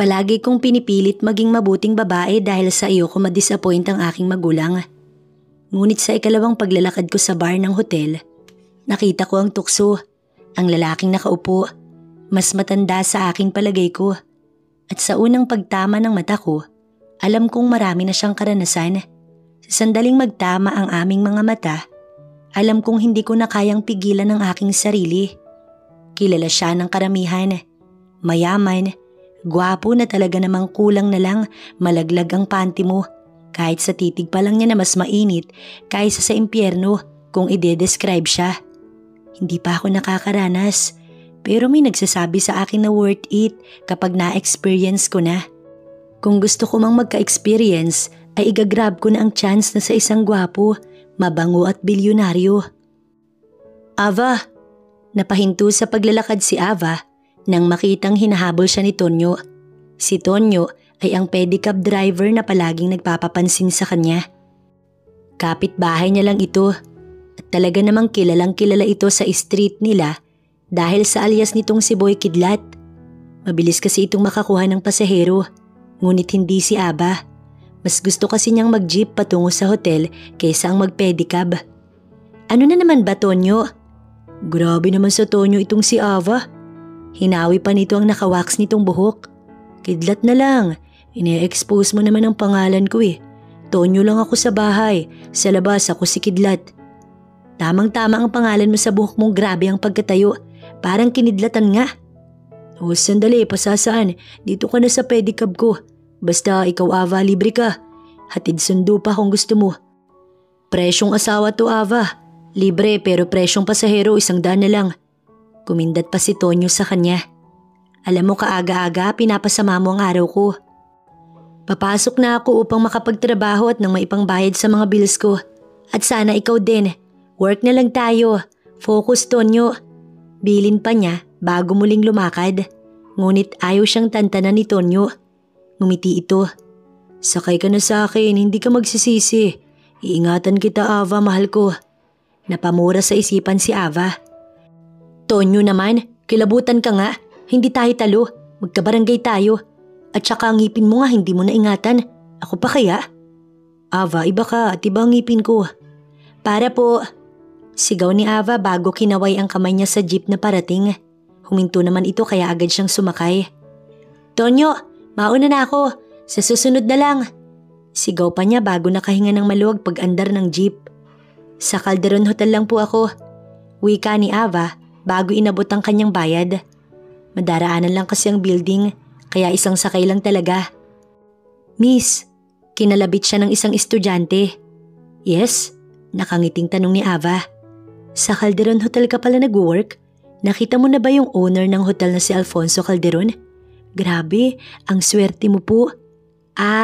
Palagi kong pinipilit maging mabuting babae dahil sa iyo ko ma-disappoint ang aking magulang. Ngunit sa ikalawang paglalakad ko sa bar ng hotel, nakita ko ang tukso, ang lalaking nakaupo, mas matanda sa aking palagay ko. At sa unang pagtama ng mata ko, alam kong marami na siyang karanasan. Sa sandaling magtama ang aming mga mata, alam kong hindi ko na kayang pigilan ang aking sarili. Kilala siya ng karamihan, mayaman, gwapo na talaga namang kulang na lang malaglag ang panty mo. Kahit sa titig pa lang niya na mas mainit kaysa sa impyerno kung ide-describe siya. Hindi pa ako nakakaranas, pero may nagsasabi sa akin na worth it kapag na-experience ko na. Kung gusto ko mang magka-experience ay igagrab ko na ang chance na sa isang gwapo, mabango at bilyonaryo. Ava! Napahinto sa paglalakad si Ava nang makitang hinahabol siya ni Tonyo. Si Tonyo ay ang pedicab driver na palaging nagpapapansin sa kanya. Kapitbahay niya lang ito at talaga namang kilalang kilala ito sa street nila dahil sa alias nitong si Boy Kidlat. Mabilis kasi itong makakuha ng pasahero, ngunit hindi si Ava. Mas gusto kasi niyang mag-jeep patungo sa hotel kaysa ang mag-pedicab. Ano na naman ba, Tonyo? Grabe naman sa Tonyo itong si Ava. Hinawi pa nito ang nakawax nitong buhok. Kidlat na lang, ine-expose mo naman ang pangalan ko eh. Tonyo lang ako sa bahay, sa labas ako si Kidlat. Tamang-tama ang pangalan mo sa buhok mong, grabe ang pagkatayo. Parang kinidlatan nga. O sandali, pasasaan, dito ka na sa pedicab ko. Basta ikaw Ava, libre ka. Hatid sundo pa kung gusto mo. Presyong asawa to Ava. Libre pero presyong pasahero 100 na lang. Kumindat pa si Tonyo sa kanya. Alam mo kaaga-aga pinapasama mo ang araw ko. Papasok na ako upang makapagtrabaho at nang maipangbayad sa mga bills ko. At sana ikaw din. Work na lang tayo. Focus Tonyo. Bilin pa niya bago muling lumakad. Ngunit ayaw siyang tantanan ni Tonyo. Ngumiti ito. Sakay ka na sa akin, hindi ka magsisisi. Iingatan kita Ava, mahal ko. Napamura sa isipan si Ava. Tonyo naman, kilabutan ka nga. Hindi tayo talo, magkabarangay tayo. At saka ang ngipin mo nga hindi mo na ingatan. Ako pa kaya? Ava, iba ka at iba ang ngipin ko. Para po. Sigaw ni Ava bago kinaway ang kamay niya sa jeep na parating. Huminto naman ito kaya agad siyang sumakay. Tonyo, mauna na ako. Sa susunod na lang. Sigaw pa niya bago nakahinga ng maluwag pag-andar ng jeep. Sa Calderon Hotel lang po ako. Wika ni Ava bago inabot ang kanyang bayad. Madaraanan lang kasi ang building kaya isang sakay lang talaga. Miss, kinalabit siya ng isang estudyante. Yes? Nakangiting tanong ni Ava. Sa Calderon Hotel ka pala nag-work? Nakita mo na ba yung owner ng hotel na si Alfonso Calderon? Grabe, ang swerte mo po.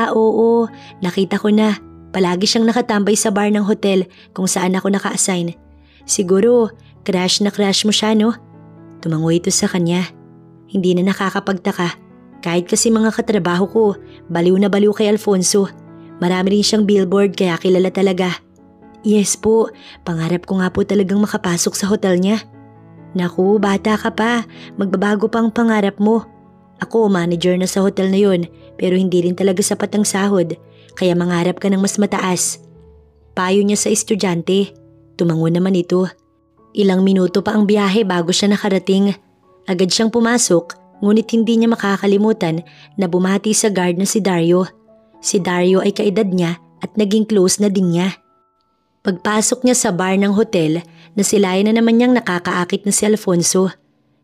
Oo, nakita ko na. Palagi siyang nakatambay sa bar ng hotel kung saan ako naka-assign. Siguro, crush na crush mo siya, no? Tumango ito sa kanya. Hindi na nakakapagtaka. Kahit kasi mga katrabaho ko, baliw na baliw kay Alfonso. Marami rin siyang billboard kaya kilala talaga. Yes po, pangarap ko nga po talagang makapasok sa hotel niya. Naku, bata ka pa. Magbabago pa ang pangarap mo. Ako, manager na sa hotel na yun, pero hindi rin talaga sapat ang sahod, kaya mangarap ka ng mas mataas. Payo niya sa estudyante. Tumango naman ito. Ilang minuto pa ang biyahe bago siya nakarating. Agad siyang pumasok, ngunit hindi niya makakalimutan na bumati sa guard na si Dario. Si Dario ay kaedad niya at naging close na din niya. Pagpasok niya sa bar ng hotel, nasilayan na naman niyang nakakaakit na si Alfonso.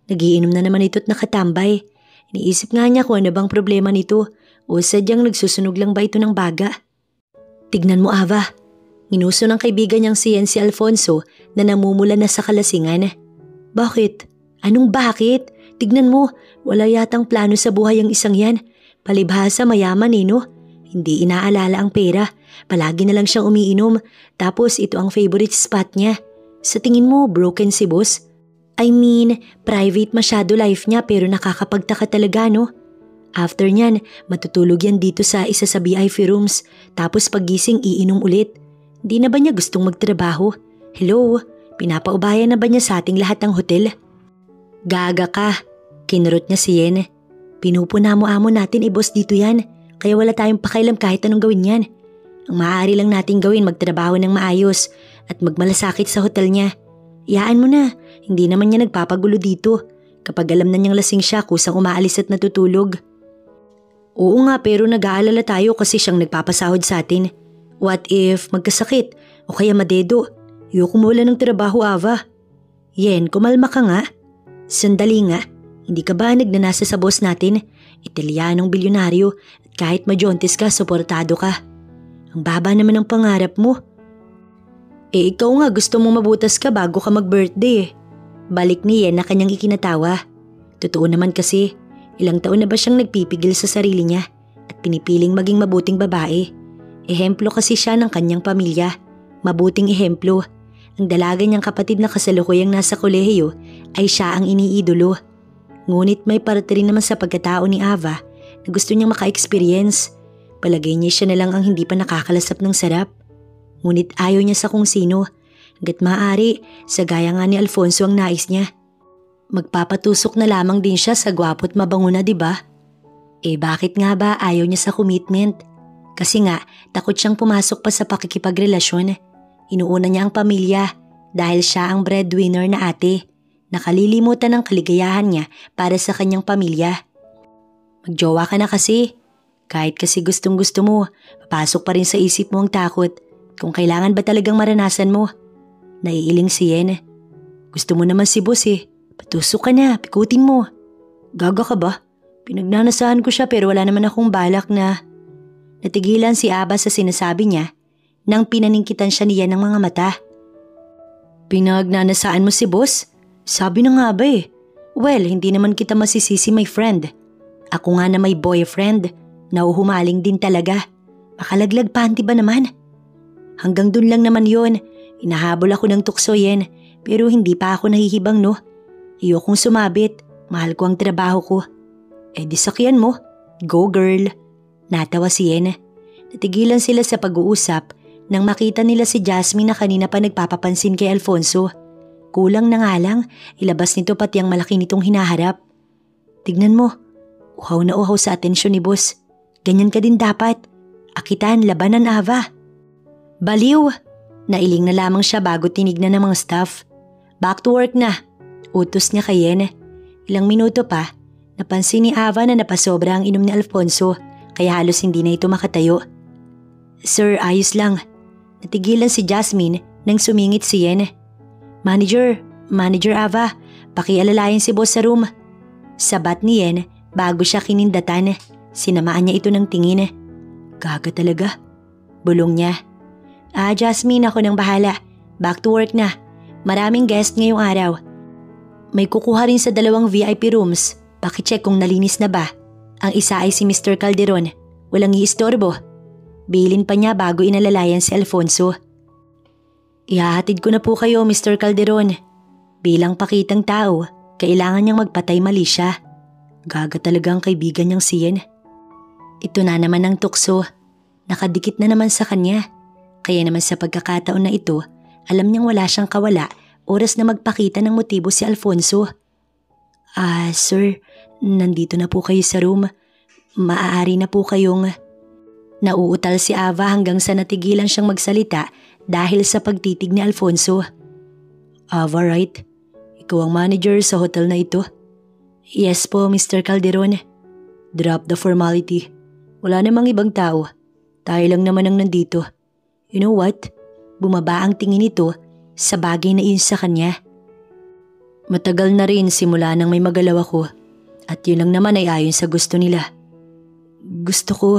Nagiinom na naman ito't nakatambay. Iniisip nga niya kung ano bang problema nito o sadyang nagsusunog lang ba ito ng baga. Tignan mo Ava, Inuso ng kaibigan niyang si Alfonso na namumula na sa kalasingan. Bakit? Anong bakit? Tignan mo, wala yatang plano sa buhay ang isang yan. Palibhasa mayaman no? Hindi inaalala ang pera. Palagi na lang siyang umiinom. Tapos ito ang favorite spot niya. Sa tingin mo, broken si boss? I mean, private masyado life niya pero nakakapagtaka talaga no? After niyan, matutulog yan dito sa isa sa VIP rooms. Tapos pagising iinom ulit. Di na ba niya gustong magtrabaho? Hello, pinapaubayan na ba niya sa ating lahat ng hotel? Gaga ka, kinurot niya si Yen. Pinupuna-mo-amo natin boss dito yan, kaya wala tayong pakialam kahit anong gawin yan. Ang maaari lang natin gawin magtrabaho ng maayos at magmalasakit sa hotel niya. Iyaan mo na, hindi naman niya nagpapagulo dito. Kapag alam na niyang lasing siya, kusang umaalis at natutulog. Oo nga, pero nag-aalala tayo kasi siyang nagpapasahod sa atin. What if magkasakit o kaya madedo? Ayoko mawala ng trabaho, Ava. Yen, kumalma ka nga. Sandali nga, hindi ka ba nagnanasa sa boss natin? Italyanong bilyonaryo at kahit majontes ka, suportado ka. Ang baba naman ng pangarap mo. Ikaw nga gusto mong mabutas ka bago ka mag-birthday. Balik ni Yen na kanyang ikinatawa. Totoo naman kasi, ilang taon na ba siyang nagpipigil sa sarili niya at pinipiling maging mabuting babae. Ehemplo kasi siya ng kanyang pamilya. Mabuting ehemplo. Ang dalaga niyang kapatid na kasalukuyang nasa kolehiyo ay siya ang iniidolo. Ngunit may parte rin naman sa pagkatao ni Ava na gusto niyang maka-experience. Palagay niya siya na lang ang hindi pa nakakalasap ng sarap. Ngunit ayaw niya sa kung sino. Hanggat maaari, sa gaya nga ni Alfonso ang nais niya. Magpapatusok na lamang din siya sa gwapo't mabango na, diba? Bakit nga ba ayaw niya sa commitment? Kasi nga, takot siyang pumasok pa sa pakikipagrelasyon. Inuuna niya ang pamilya dahil siya ang breadwinner na ate. Nakalilimutan ang kaligayahan niya para sa kanyang pamilya. Magjowa ka na kasi. Kahit kasi gustong gusto mo, papasok pa rin sa isip mo ang takot kung kailangan ba talagang maranasan mo. Naiiling si Yen. Gusto mo naman si boss Patusok ka na, pikutin mo. Gaga ka ba? Pinagnanasahan ko siya pero wala naman akong balak na... Natigilan si Ava sa sinasabi niya nang pinaningkitan siya niya ng mga mata. Pinagnanasaan mo si boss? Sabi na nga ba Well, hindi naman kita masisisi, my friend. Ako nga na may boyfriend. Nauhumaling din talaga. Makalaglag panty ba naman? Hanggang dun lang naman yon. Inahabol ako ng tukso Yen, pero hindi pa ako nahihibang no. Ayokong sumabit. Mahal ko ang trabaho ko. Di sakyan mo. Go girl. Natawa si Yen. Natigilan sila sa pag-uusap nang makita nila si Jasmine na kanina pa nagpapapansin kay Alfonso. Kulang na nga lang, ilabas nito pati ang malaki nitong hinaharap. Tignan mo, uhaw na uhaw sa atensyon ni boss. Ganyan ka din dapat. Akitan, labanan, Ava. Baliw! Nailing na lamang siya bago tinignan ng mga staff. Back to work na. Utos niya kay Yen. Ilang minuto pa, napansin ni Ava na napasobra ang inom ni Alfonso kaya halos hindi na ito makatayo. Sir, ayos lang. Natigilan si Jasmine nang sumingit si Yen. Manager Ava, pakialalayan si boss sa room. Sabat ni Yen bago siya kinindatan. Sinamaan niya ito ng tingin. Gaga talaga. Bulong niya. Jasmine, ako nang bahala. Back to work na. Maraming guest ngayong araw. May kukuha rin sa 2 VIP rooms. Pakicheck kung nalinis na ba. Ang isa ay si Mr. Calderon. Walang iistorbo. Bilin pa niya bago inalalayan si Alfonso. Ihahatid ko na po kayo, Mr. Calderon. Bilang pakitang tao, kailangan niyang magpatay mali siya. Gaga talaga ang kaibigan niyang si Yen. Ito na naman ang tukso. Nakadikit na naman sa kanya. Kaya naman sa pagkakataon na ito, alam niyang wala siyang kawala, oras na magpakita ng motibo si Alfonso. Sir, nandito na po kayo sa room. Maaari na po kayong... Nauutal si Ava hanggang sa natigilan siyang magsalita dahil sa pagtitig ni Alfonso. Ava, right? Ikaw ang manager sa hotel na ito? Yes po, Mr. Calderon. Drop the formality. Wala namang ibang tao. Tayo lang naman ang nandito. You know what? Bumaba ang tingin nito sa bagay na iyon sa kanya. Matagal na rin simula nang may magalaw ako at yun lang naman ay ayon sa gusto nila. Gusto ko.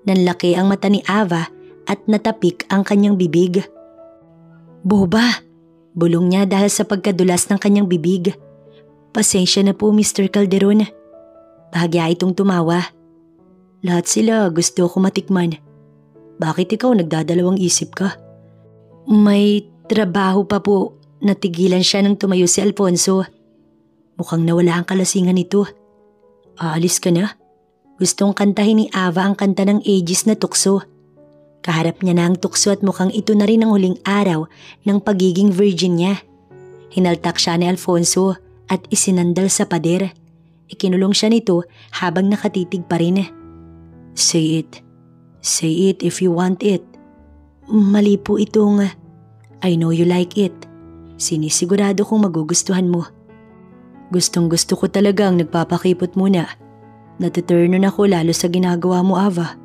Nanlaki ang mata ni Ava at natapik ang kanyang bibig. Boba! Bulong niya dahil sa pagkadulas ng kanyang bibig. Pasensya na po, Mr. Calderon. Bahagya itong tumawa. Lahat sila gusto ko matikman. Bakit ikaw nagdadalawang isip ka? May trabaho pa po. Natigilan siya nang tumayo si Alfonso. Mukhang nawala ang kalasingan nito. Aalis ka na? Gustong kantahin ni Ava ang kanta ng Aegis na tukso. Kaharap niya na ang tukso at mukhang ito na rin ang huling araw ng pagiging virgin niya. Hinaltak siya ni Alfonso at isinandal sa pader. Ikinulong siya nito habang nakatitig pa rin. Say it. Say it if you want it. Mali po itong I know you like it. Sinisigurado kong magugustuhan mo. Gustong gusto ko talagang nagpapakipot muna. Natuturnon ako lalo sa ginagawa mo, Ava.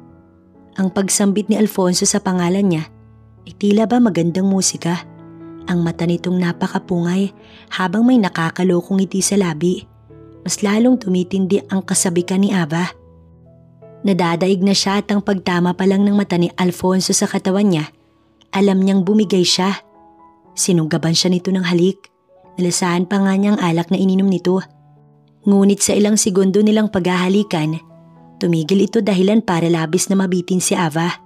Ang pagsambit ni Alfonso sa pangalan niya, tila ba magandang musika? Ang mata nitong napakapungay habang may nakakalokong ngiti sa labi. Mas lalong tumitindi ang kasabikan ni Ava. Nadadaig na siya at ang pagtama pa lang ng mata ni Alfonso sa katawan niya, alam niyang bumigay siya. Sinunggaban siya nito ng halik. Nalasahan pa nga niya ang alak na ininom nito. Ngunit sa ilang segundo nilang paghahalikan, tumigil ito dahilan para labis na mabitin si Ava.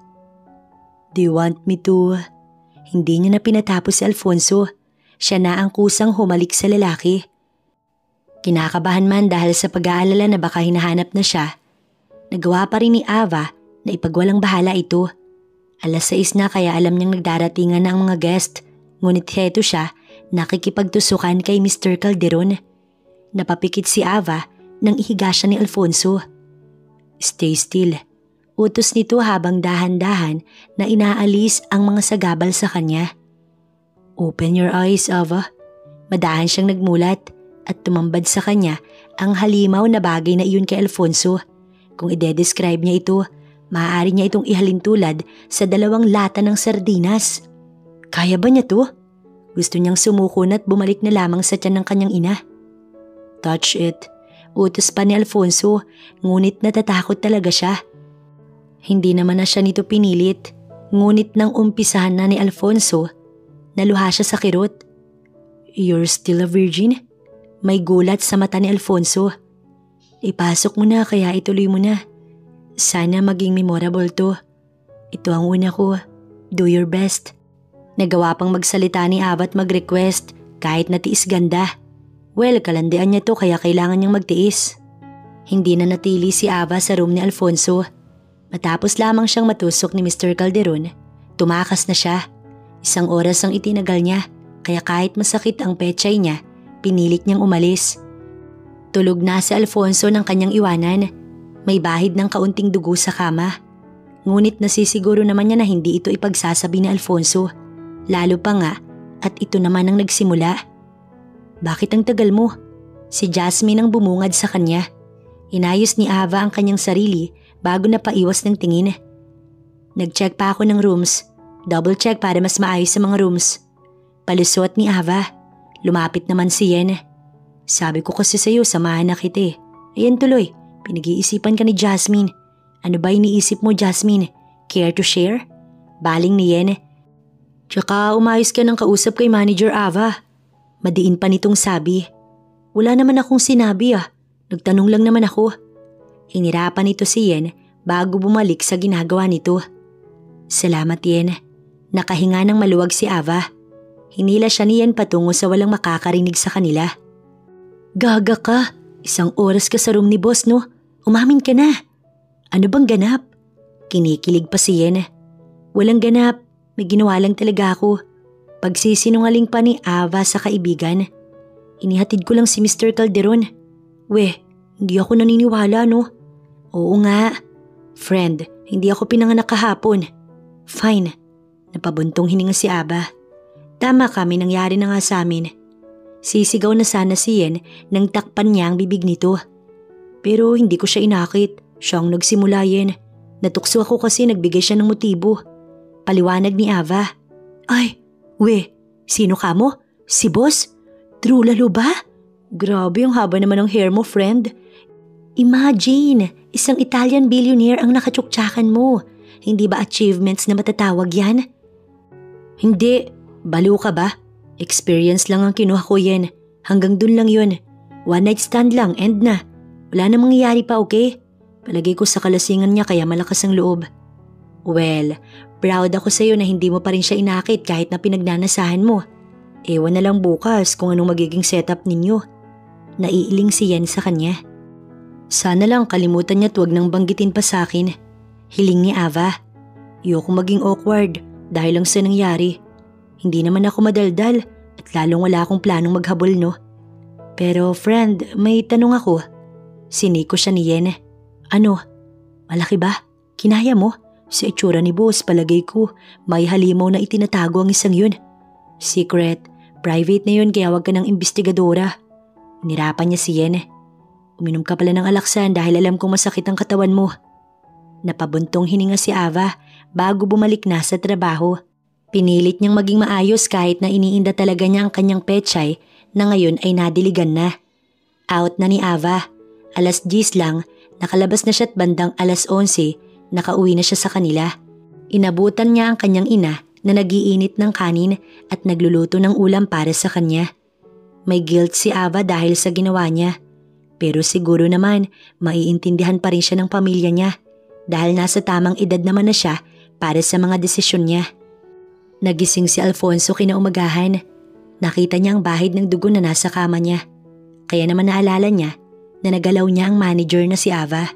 Do you want me to? Hindi niya na pinatapos si Alfonso. Siya na ang kusang humalik sa lalaki. Kinakabahan man dahil sa pag-aalala na baka hinahanap na siya, nagawa pa rin ni Ava na ipagwalang bahala ito. 6:00 na kaya alam niyang nagdaratingan na ang mga guest, ngunit heto siya nakikipagtusukan kay Mr. Calderon. Napapikit si Ava nang ihiga siya ni Alfonso. Stay still. Utos nito habang dahan-dahan na inaalis ang mga sagabal sa kanya. Open your eyes, Ava. Madahan siyang nagmulat at tumambad sa kanya ang halimaw na bagay na iyon kay Alfonso. Kung ide-describe niya ito, maaari niya itong ihalintulad sa 2 lata ng sardinas. Kaya ba niya to? Gusto niyang sumuko at bumalik na lamang sa tiyan ng kanyang ina. Touch it. Utos pa ni Alfonso, ngunit natatakot talaga siya. Hindi naman na siya nito pinilit, ngunit nang umpisahan na ni Alfonso, naluha siya sa kirot. You're still a virgin? May gulat sa mata ni Alfonso. Ipasok mo na kaya ituloy mo na. Sana maging memorable to. Ito ang una ko. Do your best. Nagawa pang magsalita ni Ava at mag-request kahit natiis ganda. Well, kalandian niya to kaya kailangan niyang magtiis. Hindi na natili si Ava sa room ni Alfonso. Matapos lamang siyang matusok ni Mr. Calderon, tumakas na siya. 1 oras ang itinagal niya kaya kahit masakit ang pechay niya, pinilit niyang umalis. Tulog na si Alfonso ng kanyang iwanan. May bahid ng kaunting dugo sa kama. Ngunit nasisiguro naman niya na hindi ito ipagsasabi ni Alfonso. Lalo pa nga at ito naman ang nagsimula. Bakit ang tagal mo? Si Jasmine ang bumungad sa kanya. Inayos ni Ava ang kanyang sarili bago na paiwas ng tingin. Nag-check pa ako ng rooms. Double check para mas maayos sa mga rooms. Palusot ni Ava. Lumapit naman si Yen. Sabi ko kasi sa'yo, samahan na kita eh. Ayan tuloy, pinag-iisipan ka ni Jasmine. Ano ba iniisip mo, Jasmine? Care to share? Baling ni Yen. Tsaka umayos ka ng kausap kay Manager Ava. Madiin pa nitong sabi. Wala naman akong sinabi ah. Nagtanong lang naman ako. Hinirapan nito si Yen bago bumalik sa ginagawa nito. Salamat Yen. Nakahinga ng maluwag si Ava. Hinila siya ni Yen patungo sa walang makakarinig sa kanila. Gaga ka. 1 oras ka sa room ni boss no? Umamin ka na. Ano bang ganap? Kinikilig pa si Yen. Walang ganap. May ginawa lang talaga ako. Pagsisinungaling pa ni Ava sa kaibigan. Inihatid ko lang si Mr. Calderon. Weh, hindi ako naniniwala no? Oo nga. Friend, hindi ako pinanganak kahapon. Fine. Napabuntong hininga si Ava. Tama kami, nangyari na nga sa amin. Sisigaw na sana si Yen nang takpan niya ang bibig nito. Pero hindi ko siya inakit. Siya ang nagsimula Yen. Natukso ako kasi nagbigay siya ng motibo. Paliwanag ni Ava. Ay, we, sino ka mo? Si boss? True lalo ba? Grabe ang haba naman ng hair mo, friend. Imagine, isang Italian billionaire ang nakatsuktsakan mo. Hindi ba achievements na matatawag yan? Hindi, baliw ka ba? Experience lang ang kinuha ko yan. Hanggang dun lang yun. One night stand lang, end na. Wala na mangyayari pa, okay? Palagay ko sa kalasingan niya kaya malakas ang loob. Well, proud ako sa'yo na hindi mo pa rin siya inakit kahit na pinagnanasahan mo. Ewan na lang bukas kung anong magiging setup ninyo. Naiiling si Yen sa kanya. Sana lang kalimutan niya at huwag nang banggitin pa sa akin. Hiling ni Ava. Ayoko maging awkward dahil lang sa nangyari. Hindi naman ako madaldal at lalong wala akong planong maghabol no. Pero friend, may tanong ako. Siniko siya ni Yen. Ano? Malaki ba? Kinaya mo? Sa itsura ni boss, palagay ko, may halimaw na itinatago ang isang yun. Secret, private na yun kaya wag ka ng investigadora. Nirapan niya si Yen. Uminom ka pala ng alaksan dahil alam kong masakit ang katawan mo. Napabuntong hininga si Ava bago bumalik na sa trabaho. Pinilit niyang maging maayos kahit na iniinda talaga niya ang kanyang pechay na ngayon ay nadiligan na. Out na ni Ava. 10:00 lang, nakalabas na siya at bandang 11:00, nakauwi na siya sa kanila. Inabutan niya ang kanyang ina na nagiinit ng kanin at nagluluto ng ulam para sa kanya. May guilt si Ava dahil sa ginawa niya. Pero siguro naman maiintindihan pa rin siya ng pamilya niya dahil nasa tamang edad naman na siya para sa mga desisyon niya. Nagising si Alfonso kinaumagahan. Nakita niya ang bahid ng dugo na nasa kama niya. Kaya naman naalala niya na nagalaw niya ang manager na si Ava.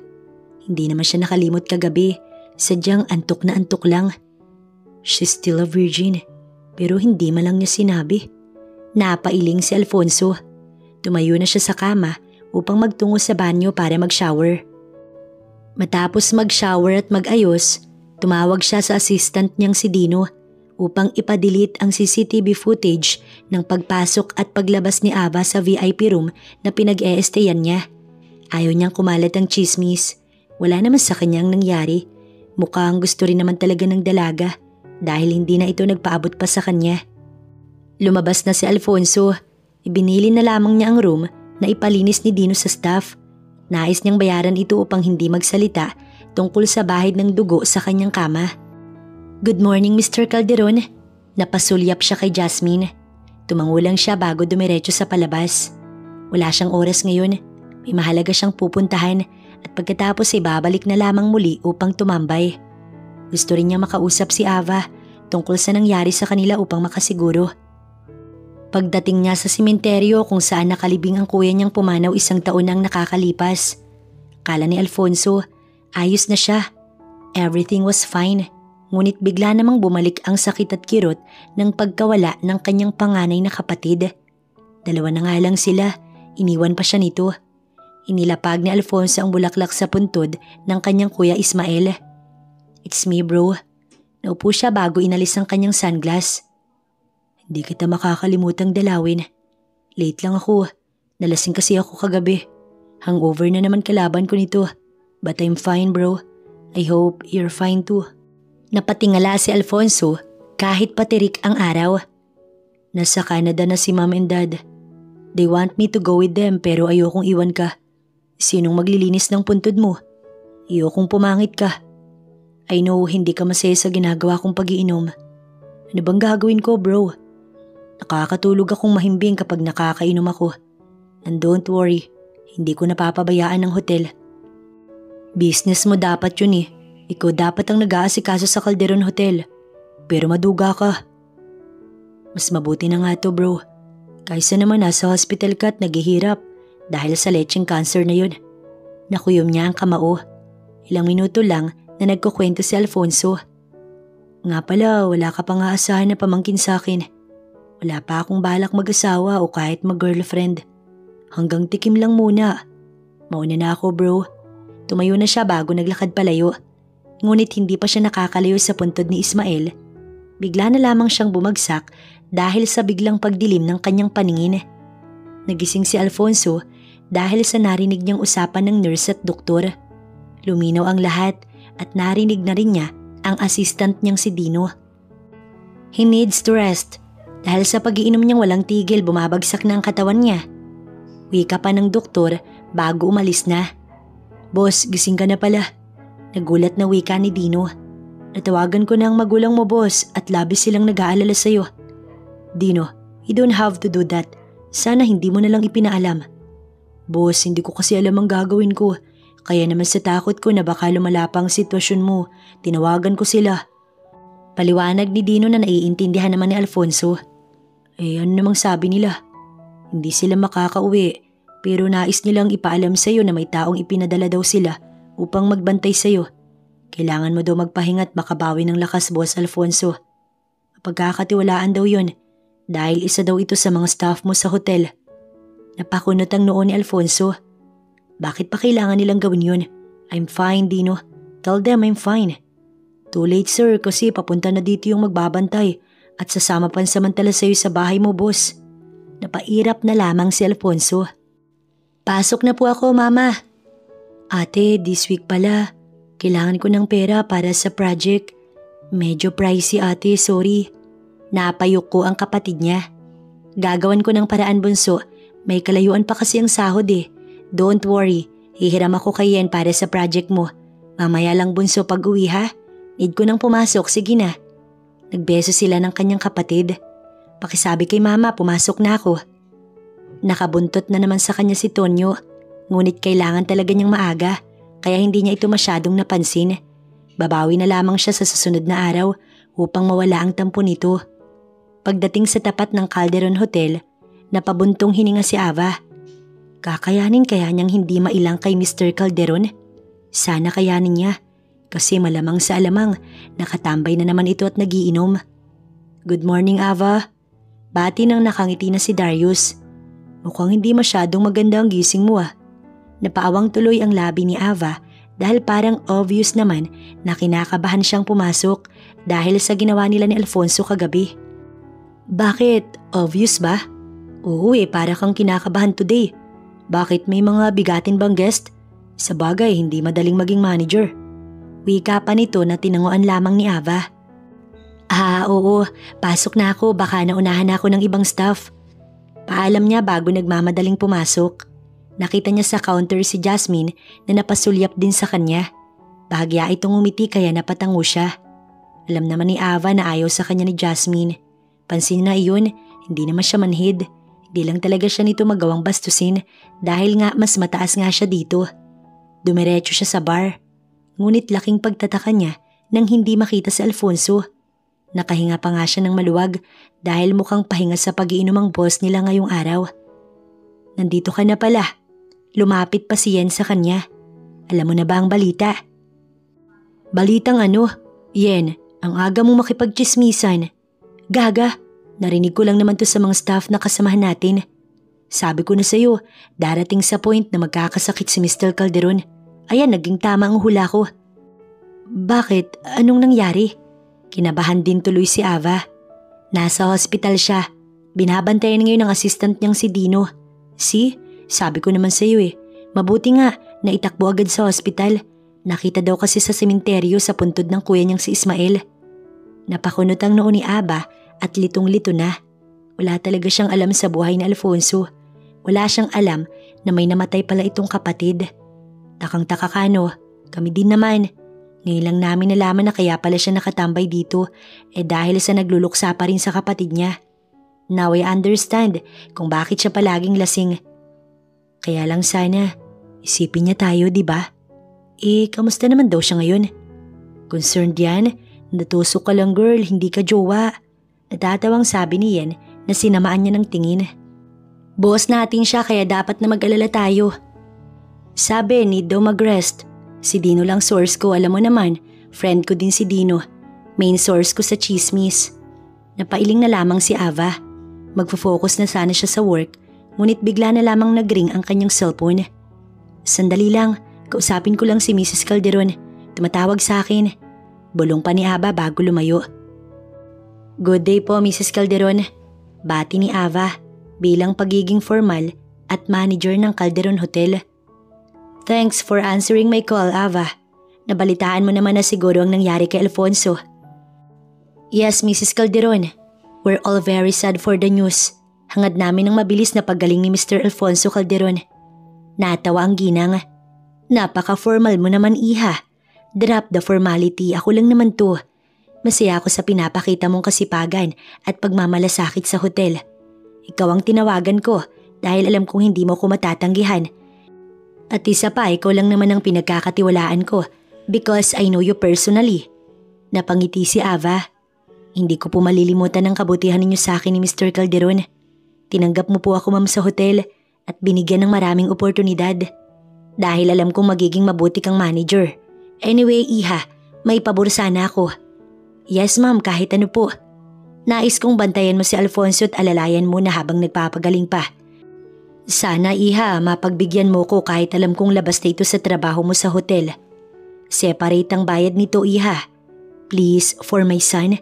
Hindi naman siya nakalimot kagabi, sadyang antok na antok lang. She's still a virgin, pero hindi man lang niya sinabi. Napailing si Alfonso. Tumayo na siya sa kama upang magtungo sa banyo para mag-shower. Matapos mag-shower at mag-ayos, tumawag siya sa assistant niyang si Dino upang ipadelete ang CCTV footage ng pagpasok at paglabas ni Ava sa VIP room na pinag-e-estayan niya. Ayaw niyang kumalat ang chismis. Wala naman sa kanyang nangyari. Mukhang gusto rin naman talaga ng dalaga dahil hindi na ito nagpaabot pa sa kanya. Lumabas na si Alfonso. Ibinili na lamang niya ang room na ipalinis ni Dino sa staff. Nais niyang bayaran ito upang hindi magsalita tungkol sa bahid ng dugo sa kanyang kama. Good morning, Mr. Calderon. Napasulyap siya kay Jasmine. Tumango lang siya bago dumiretso sa palabas. Wala siyang oras ngayon. May mahalaga siyang pupuntahan at pagkatapos ay babalik na lamang muli upang tumambay. Gusto rin niya makausap si Ava tungkol sa nangyari sa kanila upang makasiguro. Pagdating niya sa simenteryo kung saan nakalibing ang kuya niyang pumanaw 1 taon nang nakakalipas. Kala ni Alfonso, ayos na siya. Everything was fine. Ngunit bigla namang bumalik ang sakit at kirot ng pagkawala ng kanyang panganay na kapatid. 2 na nga lang sila, iniwan pa siya nito. Inilapag ni Alfonso ang bulaklak sa puntod ng kanyang kuya Ismael. It's me, bro. Naupo siya bago inalis ang kanyang sunglass. Hindi kita makakalimutang dalawin. Late lang ako. Nalasing kasi ako kagabi. Hangover na naman kalaban ko nito. But I'm fine, bro. I hope you're fine too. Napatingala si Alfonso kahit patirik ang araw. Nasa Canada na si mom and dad. They want me to go with them pero ayokong iwan ka. Sinong maglilinis ng puntod mo? Ayokong pumangit ka. I know hindi ka masaya sa ginagawa kong pag-iinom. Ano bang gagawin ko, bro? Nakakatulog akong mahimbing kapag nakakainom ako. And don't worry, hindi ko napapabayaan ng hotel. Business mo dapat yun eh. Ikaw dapat ang nag-aasikaso sa Calderon Hotel. Pero maduga ka. Mas mabuti na nga to, bro. Kaysa naman nasa hospital ka at naghihirap dahil sa lecheng cancer na yun. Nakuyom niya ang kamao. Ilang minuto lang na nagkukwento si Alfonso. Nga pala, wala ka pang aasahan na pamangkin sa akin. Wala pa akong balak mag-asawa o kahit mag-girlfriend. Hanggang tikim lang muna. Mauna na ako, bro. Tumayo na siya bago naglakad palayo. Ngunit hindi pa siya nakakalayo sa puntod ni Ismael. Bigla na lamang siyang bumagsak dahil sa biglang pagdilim ng kanyang paningin. Nagising si Alfonso dahil sa narinig niyang usapan ng nurse at doktor. Luminaw ang lahat at narinig na rin niya ang assistant niyang si Dino. He needs to rest dahil sa pag-iinom niyang walang tigil bumabagsak na ang katawan niya. Wika pa ng doktor bago umalis na. Boss, gising ka na pala. Nagulat na wika ni Dino. Natawagan ko na ang magulang mo, boss, at labis silang nag-aalala sa'yo. Dino, you don't have to do that. Sana hindi mo na lang ipinaalam. Boss, hindi ko kasi alam ang gagawin ko. Kaya naman sa takot ko na baka lumala pa ang sitwasyon mo, tinawagan ko sila. Paliwanag ni Dino na naiintindihan naman ni Alfonso. Ano namang sabi nila? Hindi sila makakauwi, pero nais nilang ipaalam sa'yo na may taong ipinadala daw sila upang magbantay sa'yo. Kailangan mo daw magpahinga at makabawi ng lakas, Boss Alfonso. Pagkakatiwalaan daw yun dahil isa daw ito sa mga staff mo sa hotel. Napakunot ang noo ni Alfonso. Bakit pa kailangan nilang gawin yun? I'm fine, Dino. Tell them I'm fine. Too late, sir, kasi papunta na dito yung magbabantay at sasama pansamantala sa'yo sa bahay mo, boss. Napairap na lamang si Alfonso. Pasok na po ako, mama. Ate, this week pala. Kailangan ko ng pera para sa project. Medyo pricey, ate, sorry. Napayok ko ang kapatid niya. Gagawan ko ng paraan, bunso. May kalayuan pa kasi ang sahod eh. Don't worry, hihiram ako kay Yen para sa project mo. Mamaya lang, bunso, pag uwi ha. Need ko nang pumasok, sige na. Nagbeso sila ng kanyang kapatid. Pakisabi kay mama, pumasok na ako. Nakabuntot na naman sa kanya si Tonyo. Ngunit kailangan talaga niyang maaga, kaya hindi niya ito masyadong napansin. Babawi na lamang siya sa susunod na araw upang mawala ang tampo nito. Pagdating sa tapat ng Calderon Hotel, napabuntong hininga si Ava. Kakayanin kaya niyang hindi mailang kay Mr. Calderon? Sana kayanin niya, kasi malamang sa alamang nakatambay na naman ito at nagiinom. Good morning, Ava. Bati nang nakangiti na si Darius. Mukhang hindi masyadong maganda ang gising mo ah. Napaawang tuloy ang labi ni Ava dahil parang obvious naman na kinakabahan siyang pumasok dahil sa ginawa nila ni Alfonso kagabi. Bakit? Obvious ba? Oo para kang kinakabahan today. Bakit may mga bigatin bang guest? Sa bagay, hindi madaling maging manager. Wika pa nito na tinanguan lamang ni Ava. Oo, pasok na ako, baka naunahan na ako ng ibang staff. Paalam niya bago nagmamadaling pumasok. Nakita niya sa counter si Jasmine na napasulyap din sa kanya. Bahagya itong umiti kaya napatango siya. Alam naman ni Ava na ayaw sa kanya ni Jasmine. Pansin na iyon, hindi naman siya manhid. Hindi lang talaga siya nito magawang bastusin dahil nga mas mataas nga siya dito. Dumiretso siya sa bar. Ngunit laking pagtataka niya nang hindi makita si Alfonso. Nakahinga pa nga siya ng maluwag dahil mukhang pahinga sa pag-iinom ang boss nila ngayong araw. Nandito ka na pala. Lumapit pa si Yen sa kanya. Alam mo na ba ang balita? Balitang ano? Yen, ang aga mong makipagchismisan. Gaga, narinig ko lang naman to sa mga staff na kasamahan natin. Sabi ko na sa'yo, darating sa point na magkakasakit si Mr. Calderon. Ayan, naging tama ang hula ko. Bakit? Anong nangyari? Kinabahan din tuloy si Ava. Nasa hospital siya. Binabantayan ngayon ng assistant niyang si Dino. See? Sabi ko naman sa'yo Mabuti nga na itakbo agad sa hospital. Nakita daw kasi sa sementeryo sa puntod ng kuya niyang si Ismael. Napakunot ang noo ni Ava at litong-lito na. Wala talaga siyang alam sa buhay ni Alfonso. Wala siyang alam na may namatay pala itong kapatid. Takang-taka ka no, kami din naman. Ngayon lang namin nalaman na kaya pala siya nakatambay dito dahil sa nagluluksa pa rin sa kapatid niya. Now I understand kung bakit siya palaging lasing. Kaya lang sana, isipin niya tayo, di ba? Kamusta naman daw siya ngayon? Concerned yan? Natusok ka lang girl, hindi ka jowa. Natatawang sabi ni Yen na sinamaan niya ng tingin. Boss natin siya kaya dapat na mag-alala tayo. Sabi, need daw mag-rest. Si Dino lang source ko, alam mo naman. Friend ko din si Dino. Main source ko sa chismis. Napailing na lamang si Ava. Magfo-focus na sana siya sa work, ngunit bigla na lamang nag-ring ang kanyang cellphone. Sandali lang, kausapin ko lang si Mrs. Calderon. Tumatawag sa akin. Bulong pa ni Ava bago lumayo. Good day po, Mrs. Calderon. Bati ni Ava bilang pagiging formal at manager ng Calderon Hotel. Thanks for answering my call, Ava. Nabalitaan mo naman na siguro ang nangyari kay Alfonso. Yes, Mrs. Calderon. We're all very sad for the news. Hangad namin ang mabilis na paggaling ni Mr. Alfonso Calderon. Natawa ang ginang. Napaka-formal mo naman, iha. Drop the formality, ako lang naman to. Masaya ako sa pinapakita mong kasipagan at pagmamalasakit sa hotel. Ikaw ang tinawagan ko dahil alam kong hindi mo ko matatanggihan. At isa pa, ikaw lang naman ang pinagkakatiwalaan ko because I know you personally. Napangiti si Ava. Hindi ko po malilimutan ang kabutihan ninyo sa akin ni Mr. Calderon. Tinanggap mo po ako ma'am sa hotel at binigyan ng maraming oportunidad. Dahil alam kong magiging mabuti kang manager. Anyway, iha, may pabor sana ako. Yes ma'am, kahit ano po. Nais kong bantayan mo si Alfonso at alalayan mo na habang nagpapagaling pa. Sana iha, mapagbigyan mo ko kahit alam kong labas na ito sa trabaho mo sa hotel. Separate ang bayad nito iha. Please, for my son.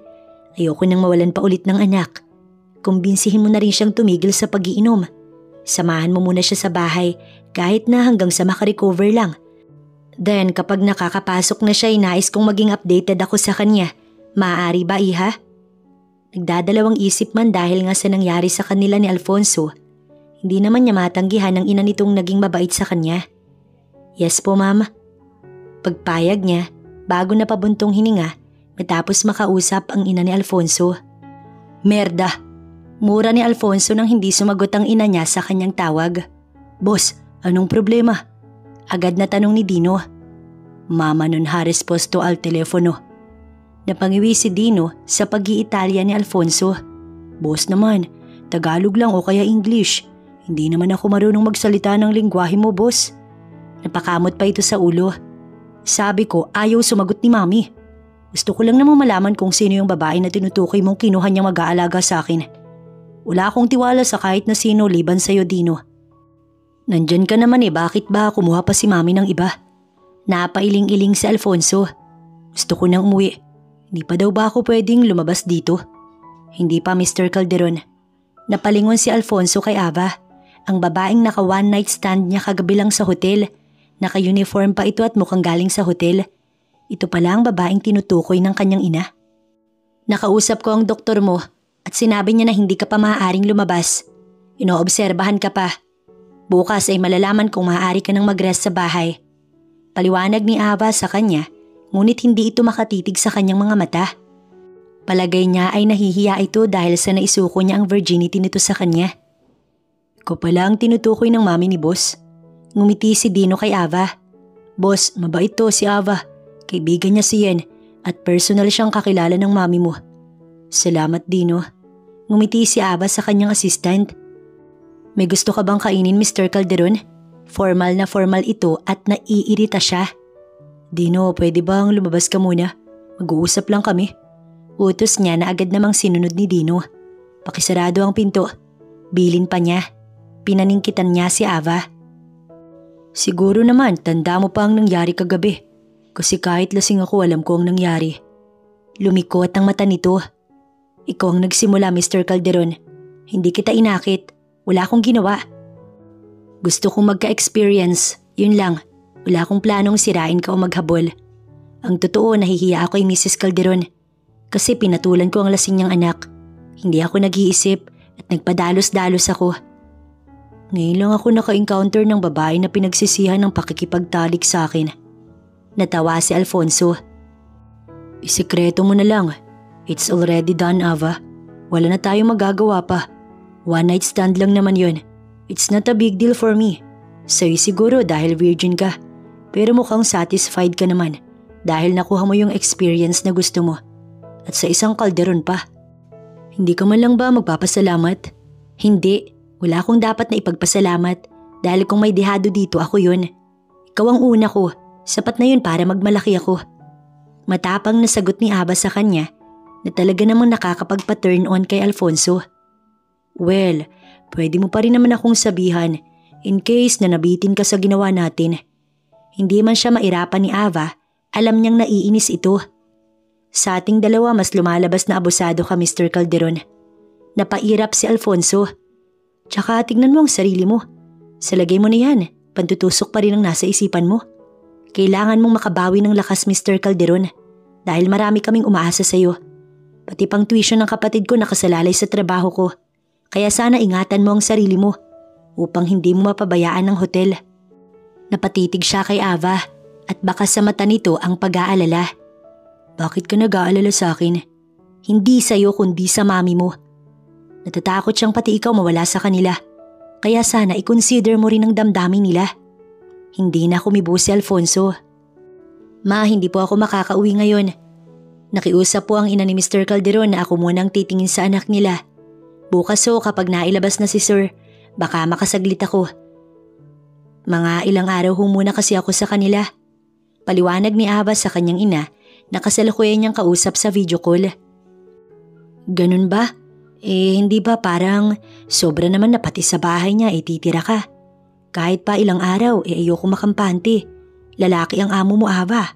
Ayoko nang mawalan pa ulit ng anak. Kumbinsihin mo na rin siyang tumigil sa pag-iinom. Samahan mo muna siya sa bahay kahit na hanggang sa makarecover lang. Then kapag nakakapasok na siya, nais kong maging updated ako sa kanya. Maaari ba iha? Nagdadalawang isip man dahil nga sa nangyari sa kanila ni Alfonso. Hindi naman niya matanggihan ang ina nitong naging mabait sa kanya. Yes po ma'am. Pagpayag niya bago napabuntong hininga matapos makausap ang ina ni Alfonso. Merda! Mura ni Alfonso nang hindi sumagot ang ina niya sa kanyang tawag. Boss, anong problema? Agad na tanong ni Dino. Mama non ha resposto al telepono. Napangiwi si Dino sa pag-iitalya ni Alfonso. Boss naman, Tagalog lang o kaya English. Hindi naman ako marunong magsalita ng lingwahe mo, boss. Napakamot pa ito sa ulo. Sabi ko, ayaw sumagot ni mami. Gusto ko lang namang malaman kung sino yung babae na tinutukoy mong kinuha niyang mag-aalaga sa akin. Wala akong tiwala sa kahit na sino liban sa'yo, Dino. Nandyan ka naman bakit ba kumuha pa si mami ng iba? Napailing-iling si Alfonso. Gusto ko nang umuwi. Hindi pa daw ba ako pwedeng lumabas dito? Hindi pa, Mr. Calderon. Napalingon si Alfonso kay Ava. Ang babaeng naka one night stand niya kagabi lang sa hotel. Naka-uniform pa ito at mukhang galing sa hotel. Ito pala ang babaeng tinutukoy ng kanyang ina. Nakausap ko ang doktor mo at sinabi niya na hindi ka pa maaaring lumabas. Inoobserbahan ka pa. Bukas ay malalaman kung maaari ka nang mag-rest sa bahay. Paliwanag ni Ava sa kanya, ngunit hindi ito makatitig sa kanyang mga mata. Palagay niya ay nahihiya ito dahil sa naisuko niya ang virginity nito sa kanya. Ikaw pala ang tinutukoy ng mami ni boss. Ngumiti si Dino kay Ava. Boss, mabait to si Ava. Kaibigan niya si Yen at personal siyang kakilala ng mami mo. Salamat, Dino. Ngumiti si Ava sa kanyang assistant. May gusto ka bang kainin, Mr. Calderon? Formal na formal ito at naiirita siya. Dino, pwede bang lumabas ka muna? Mag-uusap lang kami. Utos niya na agad namang sinunod ni Dino. Pakisarado ang pinto. Bilin pa niya. Pinaningkitan niya si Ava. Siguro naman tanda mo pa ang nangyari kagabi. Kasi kahit lasing ako alam ko ang nangyari. Lumikot ang mata nito. Ikaw ang nagsimula, Mr. Calderon. Hindi kita inakit. Wala akong ginawa. Gusto kong magka-experience. Yun lang. Wala akong planong sirain ka o maghabol. Ang totoo, nahihiya ako kay Mrs. Calderon. Kasi pinatulan ko ang lasing niyang anak. Hindi ako nag-iisip at nagpadalos-dalos ako. Ngayon lang ako naka-encounter ng babae na pinagsisihan ng pakikipagtalik sa akin. Natawa si Alfonso. Isikreto mo na lang. It's already done, Ava. Wala na tayong magagawa pa. One night stand lang naman yun. It's not a big deal for me. Sa'yo siguro dahil virgin ka. Pero mukhang satisfied ka naman dahil nakuha mo yung experience na gusto mo. At sa isang Calderon pa. Hindi ka man lang ba magpapasalamat? Hindi. Wala akong dapat na ipagpasalamat dahil kung may dehado dito ako yun. Ikaw ang una ko. Sapat na yun para magmalaki ako. Matapang na sagot ni Ava sa kanya na talaga namang nakakapagpa-turn on kay Alfonso. Well, pwede mo pa rin naman akong sabihan in case na nabitin ka sa ginawa natin. Hindi man siya mairapan ni Ava, alam niyang naiinis ito. Sa ating dalawa mas lumalabas na abusado ka, Mr. Calderon. Napairap si Alfonso. Tsaka tignan mo ang sarili mo. Sa lagay mo na yan, pantutusok pa rin ang nasa isipan mo. Kailangan mong makabawi ng lakas, Mr. Calderon. Dahil marami kaming umaasa sa'yo. Pati pang tuition ng kapatid ko nakasalalay sa trabaho ko. Kaya sana ingatan mo ang sarili mo upang hindi mo mapabayaan ng hotel. Napatitig siya kay Ava at baka sa mata nito ang pag-aalala. Bakit ka nag-aalala sa akin? Hindi sa'yo kundi sa mami mo. Natatakot siyang pati ikaw mawala sa kanila. Kaya sana i-consider mo rin ang damdamin nila. Hindi na kumibo si Alfonso. Ma, hindi po ako makakauwi ngayon. Nakiusap po ang ina ni Mr. Calderon na ako munang titingin sa anak nila. Bukas kapag nailabas na si Sir, baka makasaglit ako. Mga ilang araw muna kasi ako sa kanila. Paliwanag ni Ava sa kanyang ina na kasalukuyan niyang kausap sa video call. Ganun ba? Hindi ba parang sobra naman na pati sa bahay niya titira ka? Kahit pa ilang araw ayoko makampante. Lalaki ang amo mo, Ava.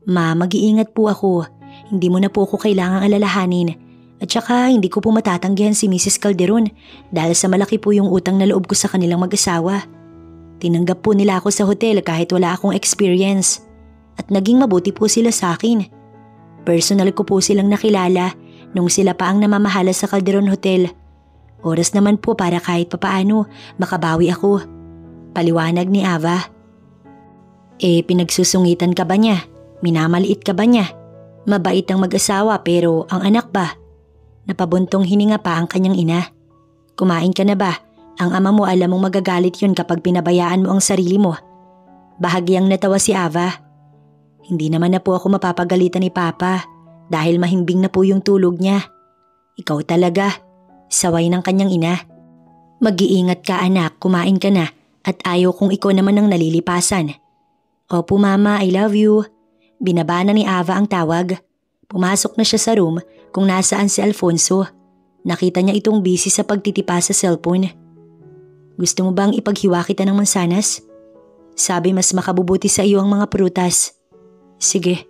Ma, mag-iingat po ako. Hindi mo na po ako kailangang alalahanin. At saka hindi ko po matatanggihan si Mrs. Calderon dahil sa malaki po yung utang na loob ko sa kanilang mag-asawa. Tinanggap po nila ako sa hotel kahit wala akong experience. At naging mabuti po sila sa akin. Personal ko po silang nakilala nung sila pa ang namamahala sa Calderon Hotel. Oras naman po para kahit papaano makabawi ako. Paliwanag ni Ava. Pinagsusungitan ka ba niya? Minamaliit ka ba niya? Mabait ang mag-asawa pero ang anak ba? Napabuntong hininga pa ang kanyang ina. Kumain ka na ba? Ang ama mo alam mong magagalit yun kapag pinabayaan mo ang sarili mo. Bahagyang natawa si Ava. Hindi naman na po ako mapapagalitan ni Papa dahil mahimbing na po yung tulog niya. Ikaw talaga, saway ng kanyang ina. Mag-iingat ka anak, kumain ka na at ayaw kong ikaw naman ang nalilipasan. Opo mama, I love you. Binaba na ni Ava ang tawag. Pumasok na siya sa room kung nasaan si Alfonso. Nakita niya itong busy sa pagtitipa sa cellphone. Gusto mo bang ipaghiwa kita ng mansanas? Sabi mas makabubuti sa iyo ang mga prutas. Sige,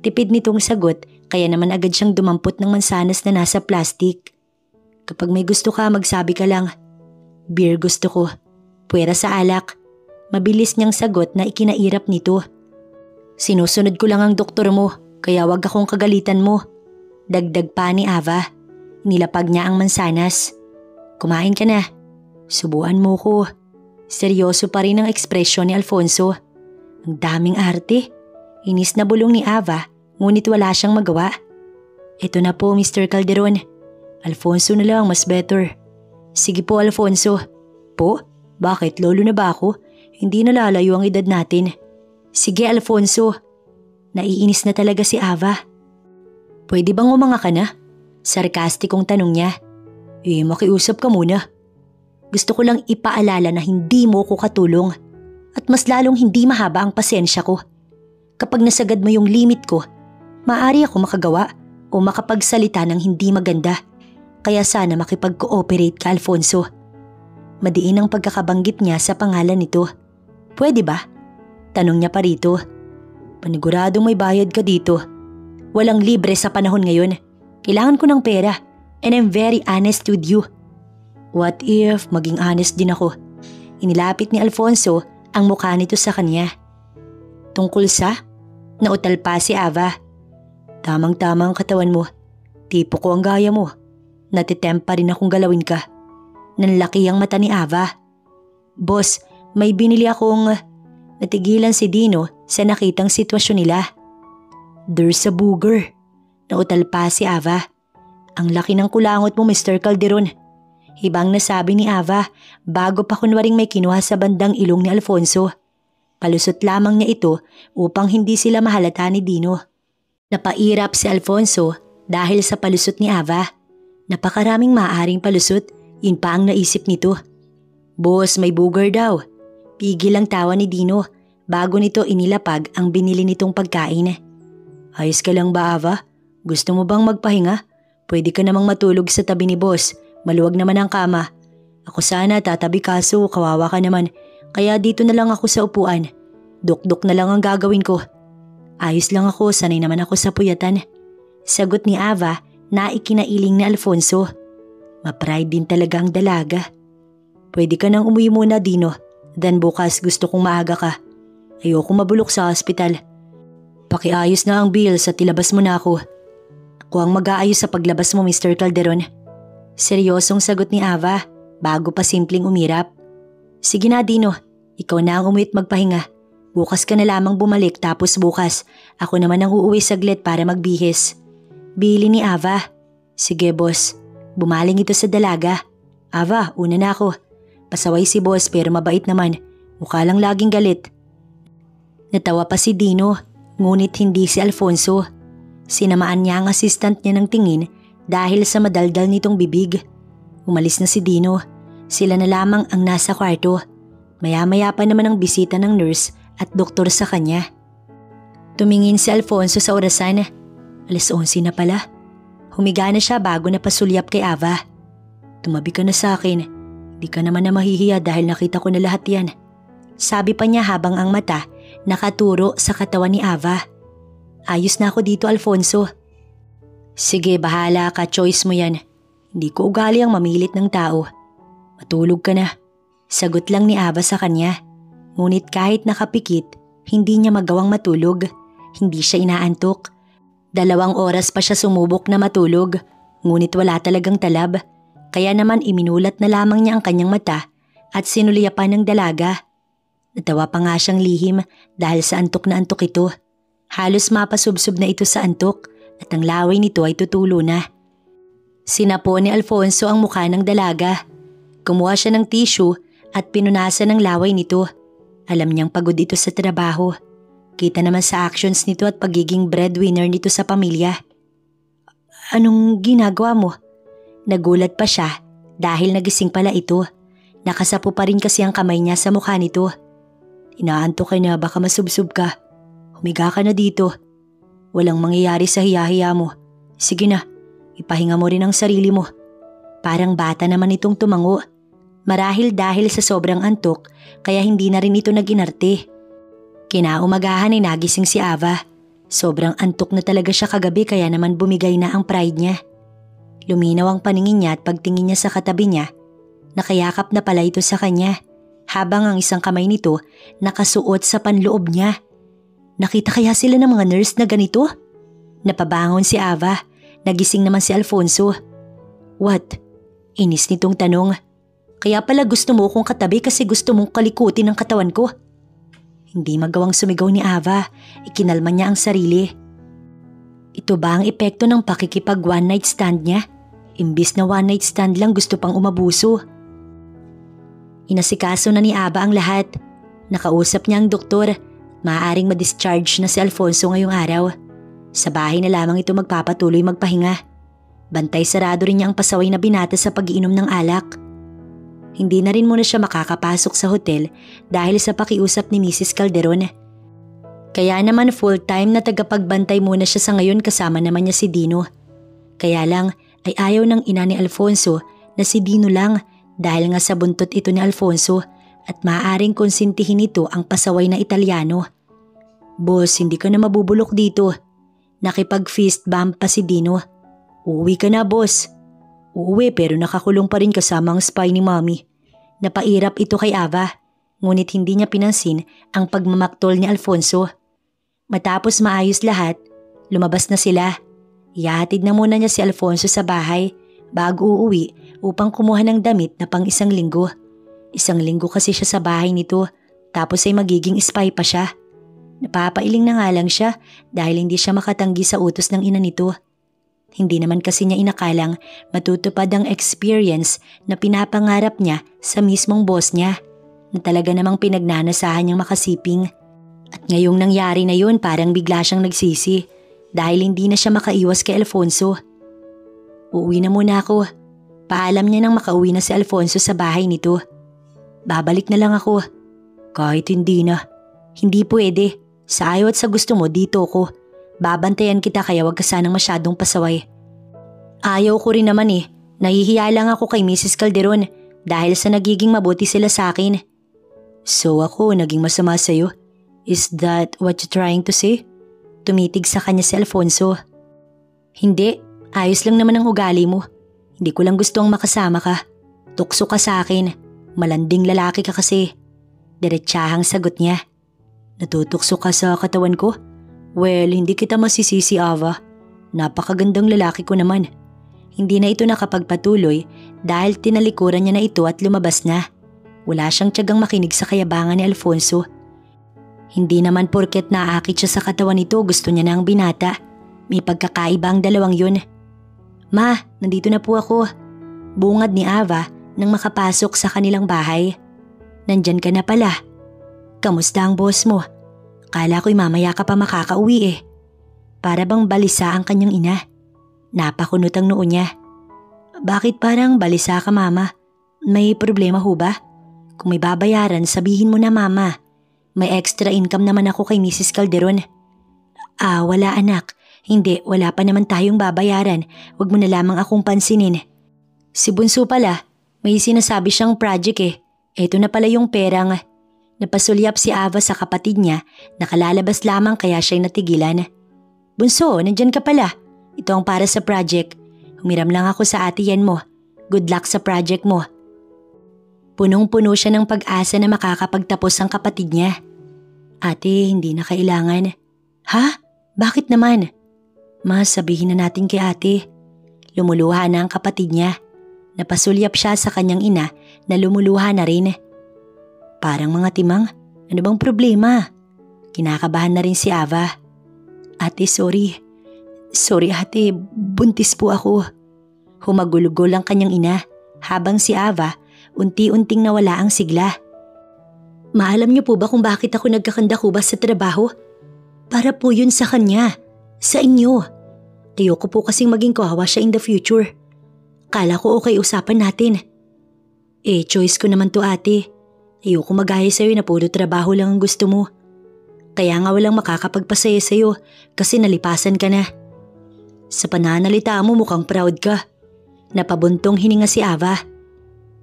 tipid nitong sagot kaya naman agad siyang dumampot ng mansanas na nasa plastic. Kapag may gusto ka magsabi ka lang. Beer gusto ko. Puwera sa alak. Mabilis niyang sagot na ikinairap nito. Sinusunod ko lang ang doktor mo kaya wag akong kagalitan mo. Dagdag pa ni Ava. Nilapag niya ang mansanas. Kumain ka na. Subuan mo ko. Seryoso pa rin ang ekspresyon ni Alfonso. Ang daming arte. Inis na bulong ni Ava ngunit wala siyang magawa. Ito na po Mr. Calderon. Alfonso na lang mas better. Sige po Alfonso. Po? Bakit lolo na ba ako? Hindi na lalayo ang edad natin. Sige Alfonso. Naiinis na talaga si Ava. Pwede bang umanga ka na? Sarkastikong tanong niya. Makiusap ka muna. Gusto ko lang ipaalala na hindi mo ko katulong. At mas lalong hindi mahaba ang pasensya ko. Kapag nasagad mo yung limit ko, maaari ako makagawa o makapagsalita ng hindi maganda. Kaya sana makipag-cooperate ka Alfonso. Madiin ang pagkakabanggit niya sa pangalan nito. Pwede ba? Tanong niya pa rito. Paniguradong may bayad ka dito. Walang libre sa panahon ngayon. Kailangan ko ng pera and I'm very honest with you. What if maging honest din ako? Inilapit ni Alfonso ang mukha nito sa kanya. Tungkol sa? Nautal pa si Ava. Tamang-tama ang katawan mo. Tipo ko ang gaya mo. Natitempt pa rin akong galawin ka. Nanlaki ang mata ni Ava. Boss, may binili akong... Natigilan si Dino sa nakitang sitwasyon nila. There's a booger. Nautal pa si Ava. Ang laki ng kulangot mo Mr. Calderon. Hibang nasabi ni Ava bago pa kunwaring may kinuha sa bandang ilong ni Alfonso. Palusot lamang niya ito upang hindi sila mahalata ni Dino. Napairap si Alfonso dahil sa palusot ni Ava. Napakaraming maaaring palusot, yun pa ang naisip nito. Boss, may booger daw. Pigil ang tawa ni Dino bago nito inilapag ang binili nitong pagkain. Ayos ka lang ba Ava? Gusto mo bang magpahinga? Pwede ka namang matulog sa tabi ni boss. Maluwag naman ang kama. Ako sana tatabi kaso kawawa ka naman. Kaya dito na lang ako sa upuan. Duk-duk na lang ang gagawin ko. Ayos lang ako, sanay naman ako sa puyatan. Sagot ni Ava na ikinailing ni Alfonso. Ma-pride din talaga ang dalaga. Pwede ka nang umuwi muna Dino. Then bukas gusto kong maaga ka. Ayoko mabulok sa hospital. Pakiayos na ang bills at ilabas mo na ako. Ako ang mag-aayos sa paglabas mo Mr. Calderon. Seryosong sagot ni Ava bago pa simpleng umirap. Sige na Dino, ikaw na ang umuwi at magpahinga. Bukas ka na lamang bumalik tapos bukas ako naman ang uuwi saglit para magbihis. Bili ni Ava. Sige boss, bumaling ito sa dalaga. Ava, una na ako. Pasaway si boss pero mabait naman. Mukha lang laging galit. Natawa pa si Dino, ngunit hindi si Alfonso. Sinamaan niya ang assistant niya ng tingin dahil sa madaldal nitong bibig. Umalis na si Dino. Sila na lamang ang nasa kwarto. Maya-maya pa naman ang bisita ng nurse at doktor sa kanya. Tumingin si Alfonso sa orasan. 11:00 na pala. Humiga na siya bago napasulyap kay Ava. Tumabi ka na sa akin. Di ka naman na mahihiya dahil nakita ko na lahat yan. Sabi pa niya habang ang mata nakaturo sa katawan ni Ava. Ayos na ako dito, Alfonso. Sige, bahala ka, choice mo yan. Hindi ko ugali ang mamilit ng tao. Matulog ka na. Sagot lang ni Ava sa kanya. Ngunit kahit nakapikit, hindi niya magawang matulog. Hindi siya inaantok. 2 oras pa siya sumubok na matulog, ngunit wala talagang talab. Kaya naman iminulat na lamang niya ang kanyang mata at sinuliyapan ng dalaga. Natawa pa nga siyang lihim dahil sa antok na antok ito. Halos mapasubsob na ito sa antok at ang laway nito ay tutulo na. Sinapo ni Alfonso ang mukha ng dalaga. Kumuha siya ng tissue at pinunasan ng laway nito. Alam niyang pagod ito sa trabaho. Kita naman sa actions nito at pagiging breadwinner nito sa pamilya. Anong ginagawa mo? Nagulat pa siya dahil nagising pala ito. Nakasapo pa rin kasi ang kamay niya sa mukha nito. Inaantok ka na, baka masubsob ka. Humiga ka na dito. Walang mangyayari sa hiya-hiya mo. Sige na, ipahinga mo rin ang sarili mo. Parang bata naman itong tumango. Marahil dahil sa sobrang antok kaya hindi na rin ito naginarte. Kinaumagahan ay nagising si Ava. Sobrang antok na talaga siya kagabi kaya naman bumigay na ang pride niya. Luminaw ang paningin niya at pagtingin niya sa katabi niya, nakayakap na pala ito sa kanya habang ang isang kamay nito nakasuot sa panloob niya. Nakita kaya sila ng mga nurse na ganito? Napabangon si Ava. Nagising naman si Alfonso. What? Inis nitong tanong. Kaya pala gusto mo kong katabi kasi gusto mong kalikutin ang katawan ko. Hindi magawang sumigaw ni Ava. Ikinalma niya ang sarili. Ito ba ang epekto ng pakikipag one night stand niya? Imbis na one night stand lang gusto pang umabuso. Inasikaso na ni Ava ang lahat. Nakausap niya ang doktor. Maaaring ma-discharge na si Alfonso ngayong araw. Sa bahay na lamang ito magpapatuloy magpahinga. Bantay sarado rin niya ang pasaway na binata sa pag-iinom ng alak. Hindi na rin muna siya makakapasok sa hotel dahil sa pakiusap ni Mrs. Calderon. Kaya naman full-time na tagapagbantay muna siya sa ngayon kasama naman niya si Dino. Kaya lang ay ayaw ng ina ni Alfonso na si Dino lang dahil nga sa buntot ito ni Alfonso at maaaring konsintihin ito ang pasaway na Italiano. Boss, hindi ka na mabubulok dito. Nakipag-fist bump pa si Dino. Uuwi ka na, boss. Uuwi pero nakakulong pa rin kasama ang spy ni Mommy. Napairap ito kay Ava, ngunit hindi niya pinansin ang pagmamaktol ni Alfonso. Matapos maayos lahat, lumabas na sila. Ihahatid na muna niya si Alfonso sa bahay bago uuwi upang kumuha ng damit na pang 1 linggo. 1 linggo kasi siya sa bahay nito tapos ay magiging spy pa siya. Napapailing na nga lang siya dahil hindi siya makatanggi sa utos ng ina nito. Hindi naman kasi niya inakalang matutupad ang experience na pinapangarap niya sa mismong boss niya na talaga namang pinagnanasahan niyang makasiping. At ngayong nangyari na yun parang bigla siyang nagsisi dahil hindi na siya makaiwas kay Alfonso. Uuwi na muna ako. Paalam niya nang makauwi na si Alfonso sa bahay nito. Babalik na lang ako. Kahit hindi na. Hindi pwede. Sa ayaw at sa gusto mo dito ako. Babantayan kita kaya wag ka sanang masyadong pasaway. Ayaw ko rin naman eh. Nahihiya lang ako kay Mrs. Calderon dahil sa nagiging mabuti sila sa akin. So ako naging masama sa'yo? Is that what you're trying to say? Tumitig sa kanya si Alfonso. Hindi, ayos lang naman ang ugali mo. Hindi ko lang gusto ang makasama ka. Tukso ka sa akin. Malanding lalaki ka kasi. Diretsahang sagot niya. Natutukso ka sa katawan ko? Well, hindi kita masisisi, Ava. Napakagandang lalaki ko naman. Hindi na ito nakapagpatuloy dahil tinalikuran niya na ito at lumabas na. Wala siyang tiyagang makinig sa kayabangan ni Alfonso. Hindi naman porket naakit siya sa katawan nito gusto niya na ang binata. May pagkakaiba ang dalawang yun. Ma, nandito na po ako. Bungad ni Ava nang makapasok sa kanilang bahay. Nandyan ka na pala. Kamusta ang boss mo? Kala ko'y mamaya ka pa makakauwi eh. Para bang balisa ang kanyang ina. Napakunot ang noo niya. Bakit parang balisa ka, mama? May problema ho ba? Kung may babayaran sabihin mo na, mama. May extra income naman ako kay Mrs. Calderon. Wala anak. Hindi, wala pa naman tayong babayaran. Huwag mo na lamang akong pansinin. Si Bunso pala, may sinasabi siyang project eh. Eto na pala yung perang. Napasulyap si Ava sa kapatid niya, nakalalabas lamang kaya siya'y natigilan. Bunso, nandyan ka pala. Ito ang para sa project. Humiram lang ako sa ate yan mo. Good luck sa project mo. Punong-puno siya ng pag-asa na makakapagtapos ang kapatid niya. Ate, hindi na kailangan. Ha? Bakit naman? Ma, sabihin na natin kay ate. Lumuluha na ang kapatid niya. Napasulyap siya sa kanyang ina na lumuluha na rin. Parang mga timang, ano bang problema? Kinakabahan na rin si Ava. Ate, sorry. Sorry ate, buntis po ako. Humagulugol ang kanyang ina habang si Ava unti-unting nawala ang sigla. Maalam niyo po ba kung bakit ako nagkakandakubas sa trabaho? Para po yun sa kanya, sa inyo. Ayoko po kasing maging kawawa siya in the future. Kala ko okay usapan natin. Choice ko naman to ate. Ayoko magaya sa'yo na puro trabaho lang ang gusto mo. Kaya nga walang makakapagpasaya sa'yo kasi nalipasan ka na. Sa pananalita mo mukhang proud ka. Napabuntong hininga si Ava.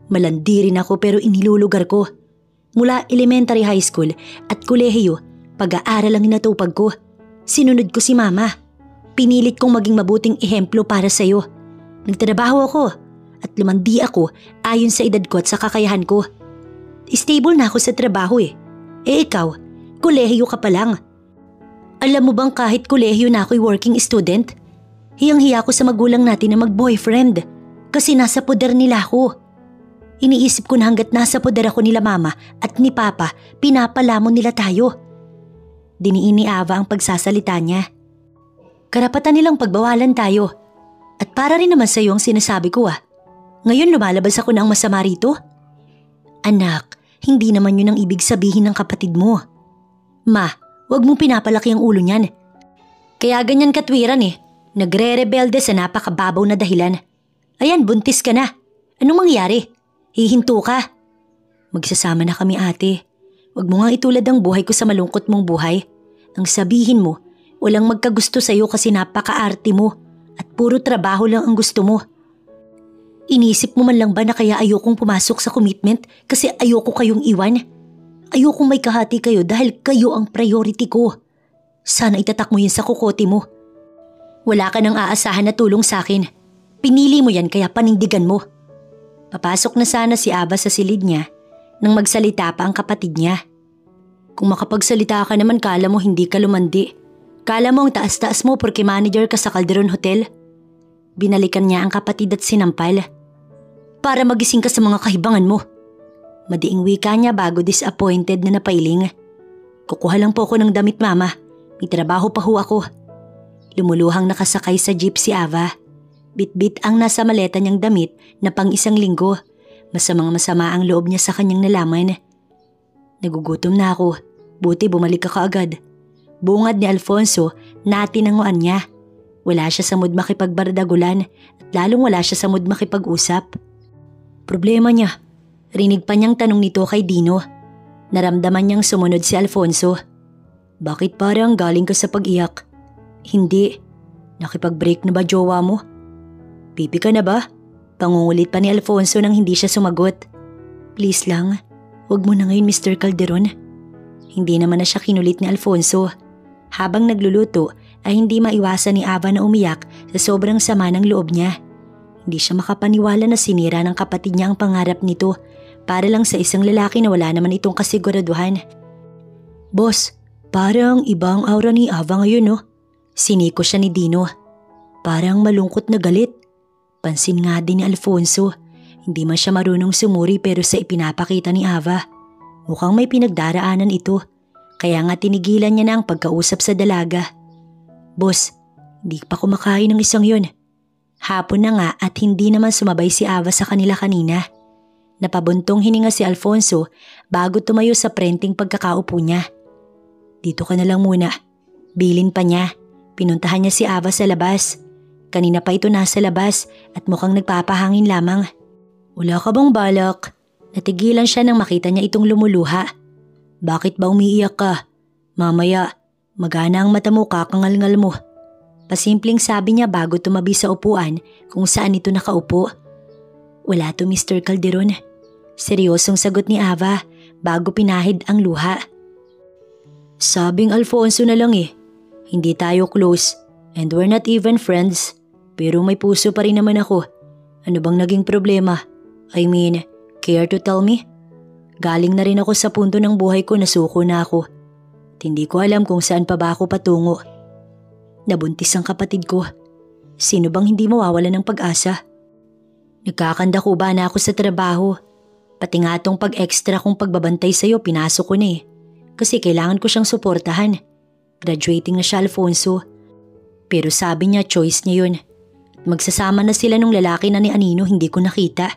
Malandi rin ako pero inilulugar ko. Mula elementary high school at kolehiyo, pag-aaral ang inatupag ko. Sinunod ko si mama. Pinilit kong maging mabuting ehemplo para sa'yo. Nagtrabaho ako at lumandi ako ayon sa edad ko at sa kakayahan ko. Stable na ako sa trabaho eh. Ikaw, kolehiyo ka pa lang. Alam mo bang kahit kolehiyo na ako'y working student? Hiyang-hiya ko sa magulang natin na mag-boyfriend kasi nasa poder nila ako. Iniisip ko na hanggat nasa poder ako nila mama at ni papa, pinapalamon nila tayo. Diniin ni Ava ang pagsasalita niya. Karapatan nilang pagbawalan tayo. At para rin naman sa iyo ang sinasabi ko ah. Ngayon lumalabas ako na ang masama rito? Anak, hindi naman yun ang ibig sabihin ng kapatid mo. Ma, wag mong pinapalaki ang ulo niyan. Kaya ganyan katwiran eh. Nagre-rebelde sa napakababaw na dahilan. Ayan, buntis ka na. Anong mangyari? Hihinto ka. Magsasama na kami ate. Wag mo nga itulad ang buhay ko sa malungkot mong buhay. Ang sabihin mo, walang magkagusto sa'yo kasi napaka-arte mo at puro trabaho lang ang gusto mo. Inisip mo man lang ba na kaya ayokong pumasok sa commitment kasi ayoko kayong iwan? Ayokong may kahati kayo dahil kayo ang priority ko. Sana itatak mo yun sa kukote mo. Wala ka nang aasahan na tulong sa akin. Pinili mo yan kaya panindigan mo. Papasok na sana si Ava sa silid niya nang magsalita pa ang kapatid niya. Kung makapagsalita ka naman kala mo hindi ka lumandi. Kala mo ang taas-taas mo porque manager ka sa Calderon Hotel. Binalikan niya ang kapatid at sinampal. Para magising ka sa mga kahibangan mo. Madiing wika niya bago disappointed na napailing. Kukuha lang po ako ng damit mama. May trabaho pa ho ako. Lumuluhang nakasakay sa jeep si Ava. Bit-bit ang nasa maleta niyang damit na pang isang linggo. Masamang-masama ang loob niya sa kanyang nalaman. Nagugutom na ako. Buti bumalik ka kaagad. Bungad ni Alfonso, natinanguan niya. Wala siya sa mood makipagbardagulan at lalong wala siya sa mood makipag-usap. Problema niya. Rinig pa niyang tanong nito kay Dino. Naramdaman niyang sumunod si Alfonso. Bakit parang galing ka sa pag-iyak? Hindi. Nakipag-break na ba jowa mo? Pipi ka na ba? Pangungulit pa ni Alfonso nang hindi siya sumagot. Please lang, wag mo na ngayon Mr. Calderon. Hindi naman na siya kinulit ni Alfonso. Habang nagluluto ay hindi maiwasan ni Ava na umiyak sa sobrang sama ng loob niya. Hindi siya makapaniwala na sinira ng kapatid niya ang pangarap nito para lang sa isang lalaki na wala naman itong kasiguraduhan. Boss, parang ibang aura ni Ava ngayon no? Siniko siya ni Dino. Parang malungkot na galit. Pansin nga din ni Alfonso. Hindi man siya marunong sumuri pero sa ipinapakita ni Ava. Mukhang may pinagdaraanan ito. Kaya nga tinigilan niya na ang pagkausap sa dalaga. Boss, hindi pa kumakain ng isang yun. Hapon na nga at hindi naman sumabay si Ava sa kanila kanina. Napabuntong hininga si Alfonso bago tumayo sa prenteng pagkakaupo niya. Dito ka na lang muna. Bilin pa niya. Pinuntahan niya si Ava sa labas. Kanina pa ito nasa labas at mukhang nagpapahangin lamang. Wala ka bang balak? Natigilan siya nang makita niya itong lumuluha. Bakit ba umiiyak ka? Mamaya, magana ang mata mo kakangal-ngal mo. Pasimpleng sabi niya bago tumabi sa upuan kung saan ito nakaupo. Wala to Mr. Calderon. Seryosong sagot ni Ava bago pinahid ang luha. Sabing Alfonso na lang eh. Hindi tayo close and we're not even friends. Pero may puso pa rin naman ako. Ano bang naging problema? I mean, care to tell me? Galing na rin ako sa punto ng buhay ko na suko na ako. At hindi ko alam kung saan pa ba ako patungo. Nabuntis ang kapatid ko. Sino bang hindi mawawala ng pag-asa? Nagkakanda ko ba na ako sa trabaho? Pati nga tong pag-extra kong pagbabantay sa'yo pinasok ko na eh. Kasi kailangan ko siyang suportahan. Graduating na siya Alfonso. Pero sabi niya choice niya yun. At magsasama na sila nung lalaki na ni Anino hindi ko nakita.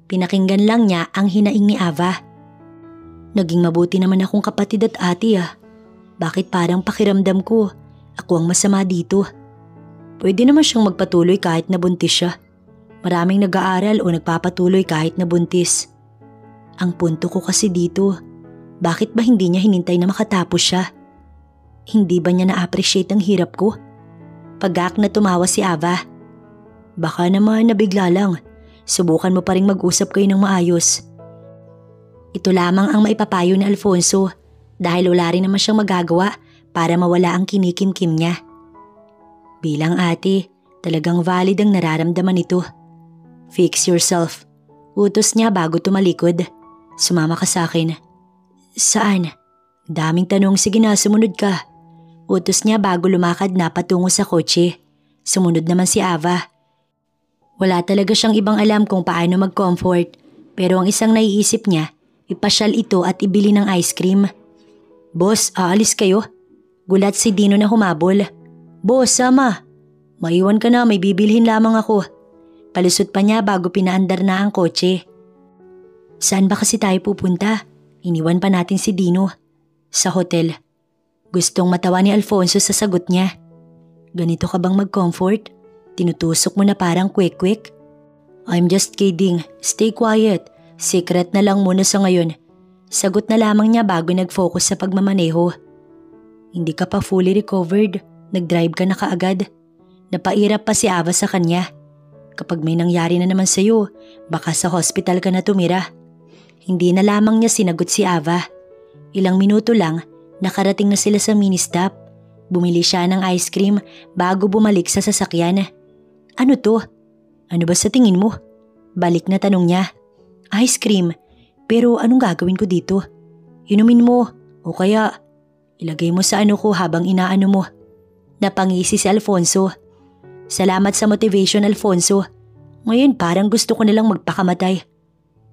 Pinakinggan lang niya ang hinaing ni Ava. Naging mabuti naman akong kapatid at ate ah. Bakit parang pakiramdam ko ako ang masama dito? Pwede naman siyang magpatuloy kahit nabuntis siya. Maraming nag-aaral o nagpapatuloy kahit nabuntis. Ang punto ko kasi dito, bakit ba hindi niya hinintay na makatapos siya? Hindi ba niya na-appreciate ang hirap ko? Pagak na tumawa si Ava. Baka naman nabigla lang. Subukan mo pa rin mag-usap kayo ng maayos. Ito lamang ang maipapayo ni Alfonso dahil wala rin naman siyang magagawa para mawala ang kinikimkim niya. Bilang ate, talagang valid ang nararamdaman nito. Fix yourself. Utos niya bago tumalikod. Sumama ka sa akin. Saan? Daming tanong, sige na sumunod ka. Utos niya bago lumakad na patungo sa kotse. Sumunod naman si Ava. Wala talaga siyang ibang alam kung paano mag-comfort pero ang isang naiisip niya, ipasyal ito at ibili ng ice cream. Boss, aalis kayo? Gulat si Dino na humabol. Boss, sama. Maiwan ka na, may bibilhin lamang ako. Palusot pa niya bago pinaandar na ang kotse. Saan ba kasi tayo pupunta? Iniwan pa natin si Dino. Sa hotel. Gustong matawa ni Alfonso sa sagot niya. Ganito ka bang mag-comfort? Tinutusok mo na parang kwek-kwek? I'm just kidding. Stay quiet. Secret na lang muna sa ngayon. Sagot na lamang niya bago nag-focus sa pagmamaneho. Hindi ka pa fully recovered. Nag-drive ka na kaagad. Napairap pa si Ava sa kanya. Kapag may nangyari na naman sa'yo, baka sa hospital ka na tumira. Hindi na lamang niya sinagot si Ava. Ilang minuto lang, nakarating na sila sa mini-stop. Bumili siya ng ice cream bago bumalik sa sasakyan. Ano to? Ano ba sa tingin mo? Balik na tanong niya. Ice cream? Pero anong gagawin ko dito? Inumin mo o kaya ilagay mo sa ano ko habang inaano mo. Napangisi si Alfonso. Salamat sa motivation Alfonso. Ngayon parang gusto ko nalang magpakamatay.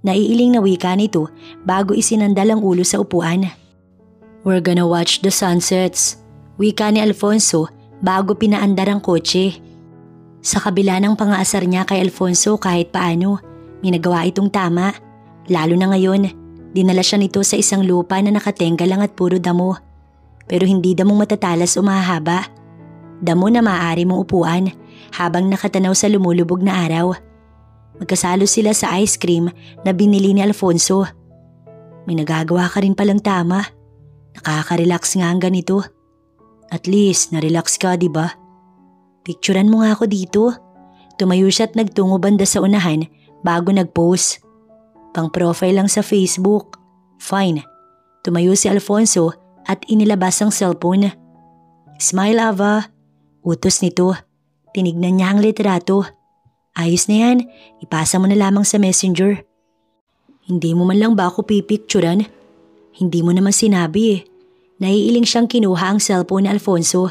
Naiiling na wika nito bago isinandal ang ulo sa upuan. We're gonna watch the sunsets. Wika ni Alfonso bago pinaandar ang kotse. Sa kabila ng pangaasar niya kay Alfonso kahit paano, may nagawa itong tama. Lalo na ngayon, dinala siya nito sa isang lupa na nakatengga lang at puro damo. Pero hindi damong matatalas o mahahaba. Damo na maaari mong upuan habang nakatanaw sa lumulubog na araw. Magkasalo sila sa ice cream na binili ni Alfonso. May nagagawa ka rin palang tama. Nakaka-relax nga ang ganito. At least, na-relax ka, di ba? Picturean mo nga ako dito. Tumayo siya at nagtungo banda sa unahan bago nag-post. Pang-profile lang sa Facebook. Fine. Tumayo si Alfonso at inilabas ang cellphone. Smile, Ava. Utos nito. Tinignan niya ang litrato. Ayos na yan. Ipasa mo na lamang sa messenger. Hindi mo man lang ba ako pipicturean? Hindi mo naman sinabi eh. Naiiling siyang kinuha ang cellphone ni Alfonso.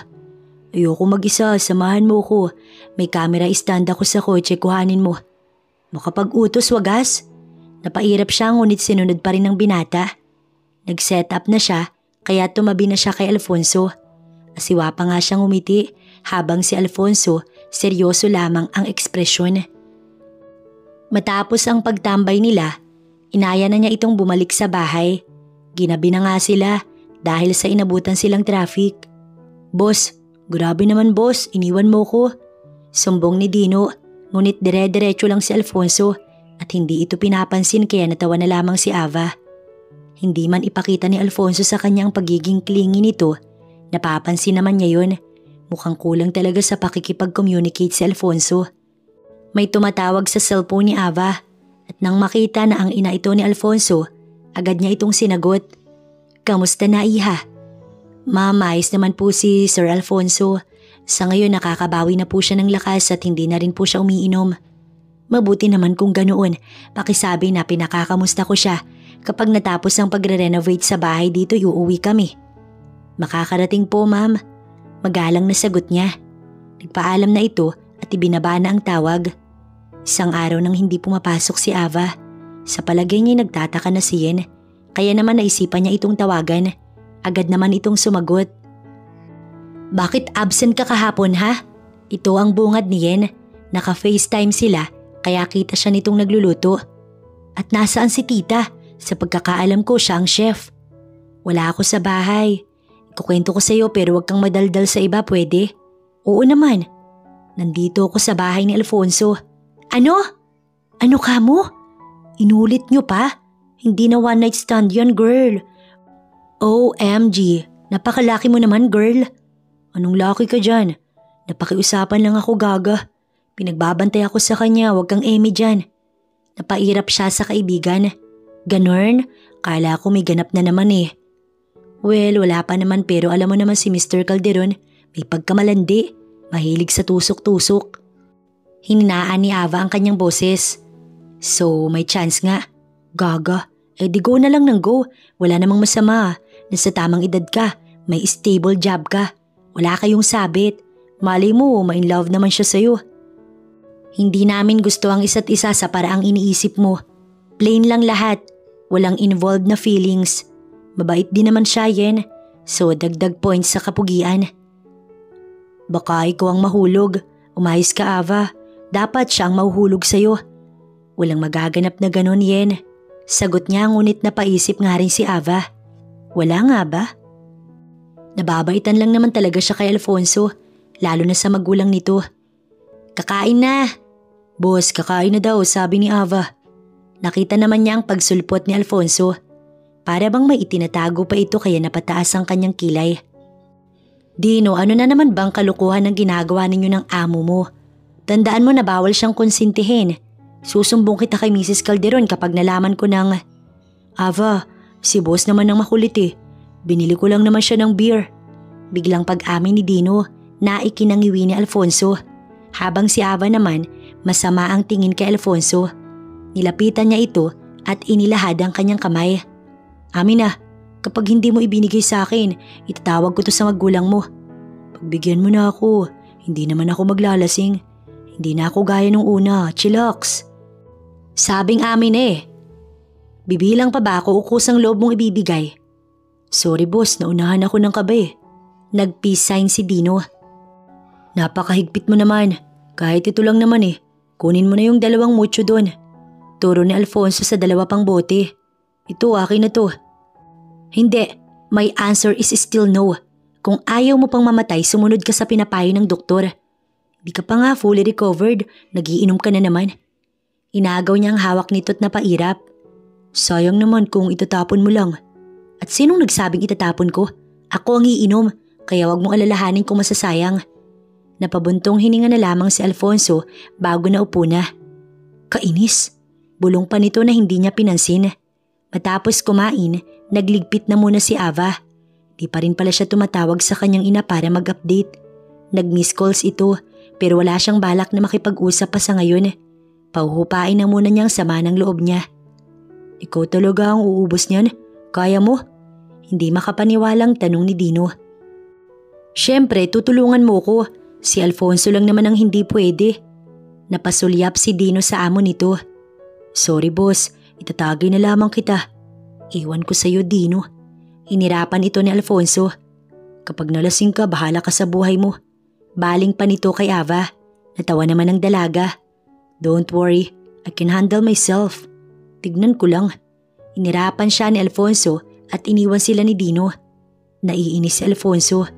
Ayoko mag-isa, samahan mo ko. May camera stand ako sa kotse, kuhanin mo. Makapag-utos, wagas. Napairap siya ngunit sinunod pa rin ng binata. Nag-set up na siya kaya tumabi na siya kay Alfonso. Asiwa pa nga siyang umiti habang si Alfonso seryoso lamang ang ekspresyon. Matapos ang pagtambay nila, inaya na niya itong bumalik sa bahay. Ginabi na nga sila dahil sa inabutan silang traffic. Boss, grabe naman boss, iniwan mo ko. Sumbong ni Dino, ngunit dire-diretso lang si Alfonso at hindi ito pinapansin kaya natawa na lamang si Ava. Hindi man ipakita ni Alfonso sa kanyang pagiging clingy nito, napapansin naman niya yun. Mukhang kulang talaga sa pakikipag-communicate si Alfonso. May tumatawag sa cellphone ni Ava at nang makita na ang ina ito ni Alfonso, agad niya itong sinagot. "Kamusta na, iha?" "Ma'am, ayos naman po si Sir Alfonso. Sa ngayon nakakabawi na po siya ng lakas at hindi na rin po siya umiinom." "Mabuti naman kung ganoon. Pakisabi na pinakakamusta ko siya. Kapag natapos ang pagre-renovate sa bahay dito, uuwi kami." "Makakarating po, ma'am." Magalang na sagot niya. Nagpaalam na ito at ibinaba na ang tawag. Isang araw nang hindi pumapasok si Ava. Sa palagay niya nagtataka na si Yen. Kaya naman naisipan niya itong tawagan. Agad naman itong sumagot. "Bakit absent ka kahapon, ha?" Ito ang bungad ni Yen. Naka-FaceTime sila kaya kita siya nitong nagluluto. "At nasaan si tita? Sa pagkakaalam ko siya ang chef." "Wala ako sa bahay. Kukwento ko sa iyo pero wag kang madaldal sa iba, pwede?" "Oo naman." "Nandito ako sa bahay ni Alfonso." "Ano? Ano ka mo? Inulit niyo pa? Hindi na one night stand yan, girl." "OMG, napakalaki mo naman, girl." "Anong laki ka dyan? Napakiusapan lang ako, gaga. Pinagbabantay ako sa kanya, wag kang eme dyan." Napairap siya sa kaibigan. "Ganon? Kala ko may ganap na naman eh." "Well, wala pa naman pero alam mo naman si Mr. Calderon, may pagkamalandi, mahilig sa tusok-tusok." Hininaan ni Ava ang kanyang boses. "So, may chance nga." "Gaga, di go na lang ng go. Wala namang masama. Nasa tamang edad ka, may stable job ka. Wala kayong sabit. Malay mo, ma-in-love naman siya sa'yo." "Hindi namin gusto ang isa't isa sa paraang iniisip mo. Plain lang lahat, walang involved na feelings. Mabait din naman siya, Yen. So dagdag points sa kapugian." "Baka ikaw ang mahulog. Umayos ka, Ava. Dapat siya ang mahuhulog sa'yo." "Walang magaganap na ganon, Yen." Sagot niya, ngunit napaisip nga rin si Ava. Wala nga ba? Nababaitan lang naman talaga siya kay Alfonso, lalo na sa magulang nito. "Kakain na." "Boss, kakain na daw," sabi ni Ava. Nakita naman niya ang pagsulpot ni Alfonso. Para bang may itinatago pa ito kaya napataas ang kanyang kilay. "Dino, ano na naman bang kalukuhan ang ginagawa ninyo ng amo mo? Tandaan mo na bawal siyang konsintihin. Susumbong kita kay Mrs. Calderon kapag nalaman ko ng..." "Ava, si boss naman ang makulit eh. Binili ko lang naman siya ng beer." Biglang pag-amin ni Dino na ikinangiwi ni Alfonso. Habang si Ava naman, masama ang tingin kay Alfonso. Nilapitan niya ito at inilahad ang kanyang kamay. "Amin na, kapag hindi mo ibinigay sa akin, itatawag ko to sa magulang mo. Pagbigyan mo na ako, hindi naman ako maglalasing. Hindi na ako gaya nung una, chillax." "Sabing amin eh." "Bibilang pa ba ako o kusang loob mong ibibigay?" "Sorry boss, naunahan ako ng kabe." Nag-peace sign si Dino. "Napakahigpit mo naman. Kahit ito lang naman eh. Kunin mo na yung 2 mucho doon." Turo ni Alfonso sa 2 pang bote. "Ito, akin na to." "Hindi, my answer is still no. Kung ayaw mo pang mamatay, sumunod ka sa pinapayo ng doktor. Di ka pa nga fully recovered, nagiinom ka na naman." Inagaw niya ang hawak nito't napairap. "Sayang naman kung itatapon mo lang." "At sinong nagsabing itatapon ko? Ako ang iinom, kaya wag mong alalahanin kung masasayang." Napabuntong hininga na lamang si Alfonso bago na upo na. Kainis, bulong pa nito na hindi niya pinansin. Matapos kumain, nagligpit na muna si Ava. Di pa rin pala siya tumatawag sa kanyang ina para mag-update. Nag-miss calls ito pero wala siyang balak na makipag-usap pa sa ngayon. Pauhupain na muna niyang sama ng loob niya. "Ikaw talaga ang uubos niyan? Kaya mo?" Hindi makapaniwalang tanong ni Dino. "Siyempre, tutulungan mo ko. Si Alfonso lang naman ang hindi pwede." Napasulyap si Dino sa amo nito. "Sorry boss, itatagay na lamang kita." "Iwan ko sa'yo, Dino." Inirapan ito ni Alfonso. "Kapag nalasing ka, bahala ka sa buhay mo." Baling pa nito kay Ava. Natawa naman ang dalaga. "Don't worry, I can handle myself. Tignan ko lang." Inirapan siya ni Alfonso at iniwan sila ni Dino. Naiinis si Alfonso.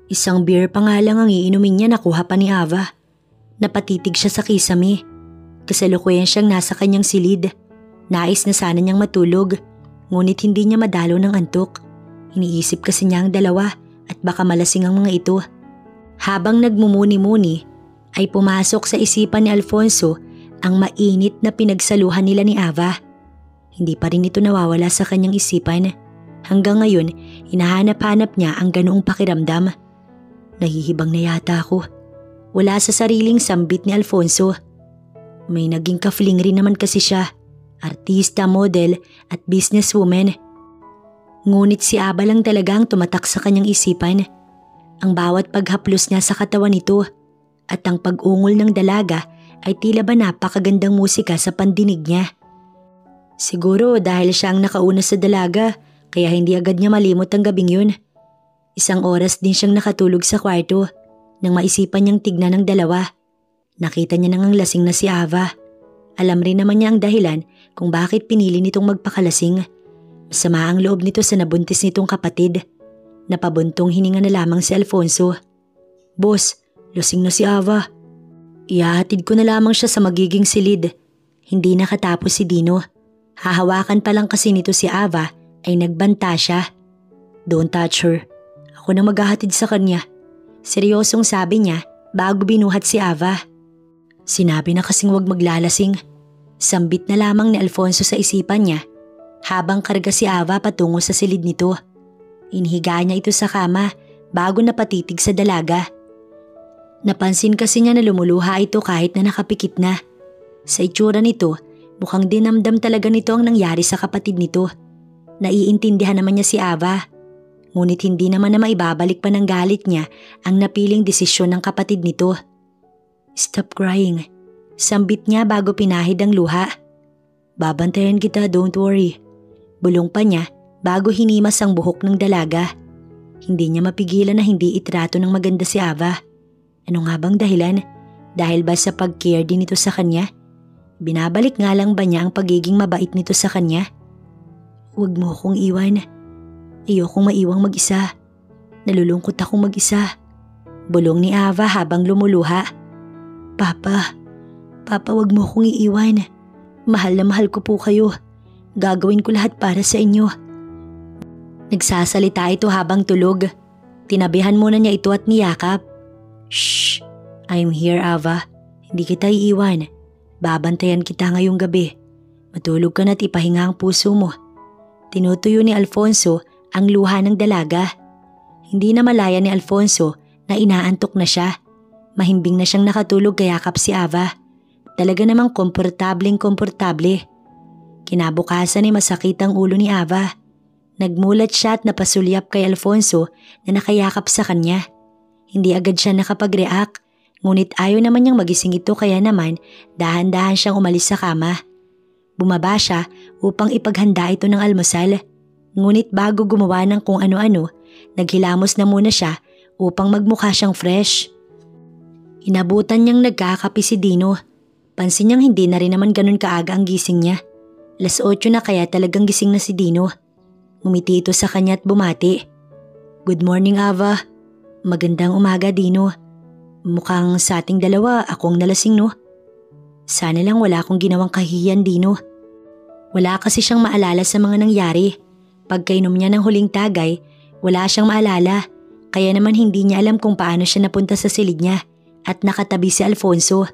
Isang beer pa nga lang ang iinumin niya, nakuha pa ni Ava. Napatitig siya sa kisame. Kasalukuyan siyang nasa kanyang silid. Nais na sana niyang matulog, ngunit hindi niya madalo ng antok. Iniisip kasi niya ang 2 at baka malasing ang mga ito. Habang nagmumuni-muni ay pumasok sa isipan ni Alfonso ang mainit na pinagsaluhan nila ni Ava. Hindi pa rin ito nawawala sa kanyang isipan. Hanggang ngayon, hinahanap-hanap niya ang ganoong pakiramdam. Nahihibang na yata ako. Wala sa sariling sambit ni Alfonso. May naging ka-fling rin naman kasi siya. Artista, model at businesswoman. Ngunit si Ava lang talaga ang tumatak sa kanyang isipan. Ang bawat paghaplos niya sa katawan nito at ang pag-ungol ng dalaga ay tila ba napakagandang musika sa pandinig niya. Siguro dahil siya ang nakauna sa dalaga kaya hindi agad niya malimot ang gabing yun. Isang oras din siyang nakatulog sa kwarto nang maisipan niyang tignan ng dalawa. Nakita niya nang ang lasing na si Ava. Alam rin naman niya ang dahilan kung bakit pinili nitong magpakalasing. Masama ang loob nito sa nabuntis nitong kapatid. Napabuntong hininga na lamang si Alfonso. Boss, lasing na si Ava. Ihahatid ko na lamang siya sa magiging silid. Hindi nakatapos si Dino. Hahawakan pa lang kasi nito si Ava ay nagbanta siya. Don't touch her. Ako na maghahatid sa kanya. Seryosong sabi niya bago binuhat si Ava. Sinabi na kasing wag maglalasing. Sambit na lamang ni Alfonso sa isipan niya habang karga si Ava patungo sa silid nito. Inihiga niya ito sa kama bago napatitig sa dalaga. Napansin kasi niya na lumuluha ito kahit na nakapikit na. Sa itsura nito, mukhang dinamdam talaga nito ang nangyari sa kapatid nito. Naiintindihan naman niya si Ava. Ngunit hindi naman na maibabalik pa ng galit niya ang napiling desisyon ng kapatid nito. Stop crying. Sambit niya bago pinahid ang luha. Babantayan kita, don't worry. Bulong pa niya bago hinimas ang buhok ng dalaga. Hindi niya mapigilan na hindi itrato ng maganda si Ava. Ano nga bang dahilan? Dahil ba sa pag-care din nito sa kanya? Binabalik nga lang ba niya ang pagiging mabait nito sa kanya? Huwag mo akong iwan. Ayokong maiwang mag-isa. Nalulungkot akong mag-isa. Bulong ni Ava habang lumuluha. Papa, wag mo akong iiwan. Mahal na mahal ko po kayo. Gagawin ko lahat para sa inyo. Nagsasalita ito habang tulog. Tinabihan muna niya ito at niyakap. Shh! I'm here, Ava. Hindi kita iiwan. Babantayan kita ngayong gabi. Matulog ka na't ipahinga ang puso mo. Tinutuyo ni Alfonso ang luha ng dalaga. Hindi na malaya ni Alfonso na inaantok na siya. Mahimbing na siyang nakatulog kayakap si Ava. Talaga namang komportableng-komportable. Kinabukasan ay masakit ang ulo ni Ava. Nagmulat siya at napasulyap kay Alfonso na nakayakap sa kanya. Hindi agad siya nakapag-react, ngunit ayaw naman niyang magising ito kaya naman dahan-dahan siyang umalis sa kama. Bumaba siya upang ipaghanda ito ng almusal. Ngunit bago gumawa ng kung ano-ano, naghilamos na muna siya upang magmukha siyang fresh. Inabutan niyang nagkakape si Dino. Pansin niyang hindi na rin naman ganun kaaga ang gising niya. 8:00 na kaya talagang gising na si Dino. Ngumiti ito sa kanya at bumati. Good morning, Ava. Magandang umaga, Dino. Mukhang sa ating dalawa akong nalasing, no? Sana lang wala akong ginawang kahihiyan, Dino. Wala kasi siyang maalala sa mga nangyari. Pagkainom niya ng huling tagay, wala siyang maalala. Kaya naman hindi niya alam kung paano siya napunta sa silid niya at nakatabi si Alfonso.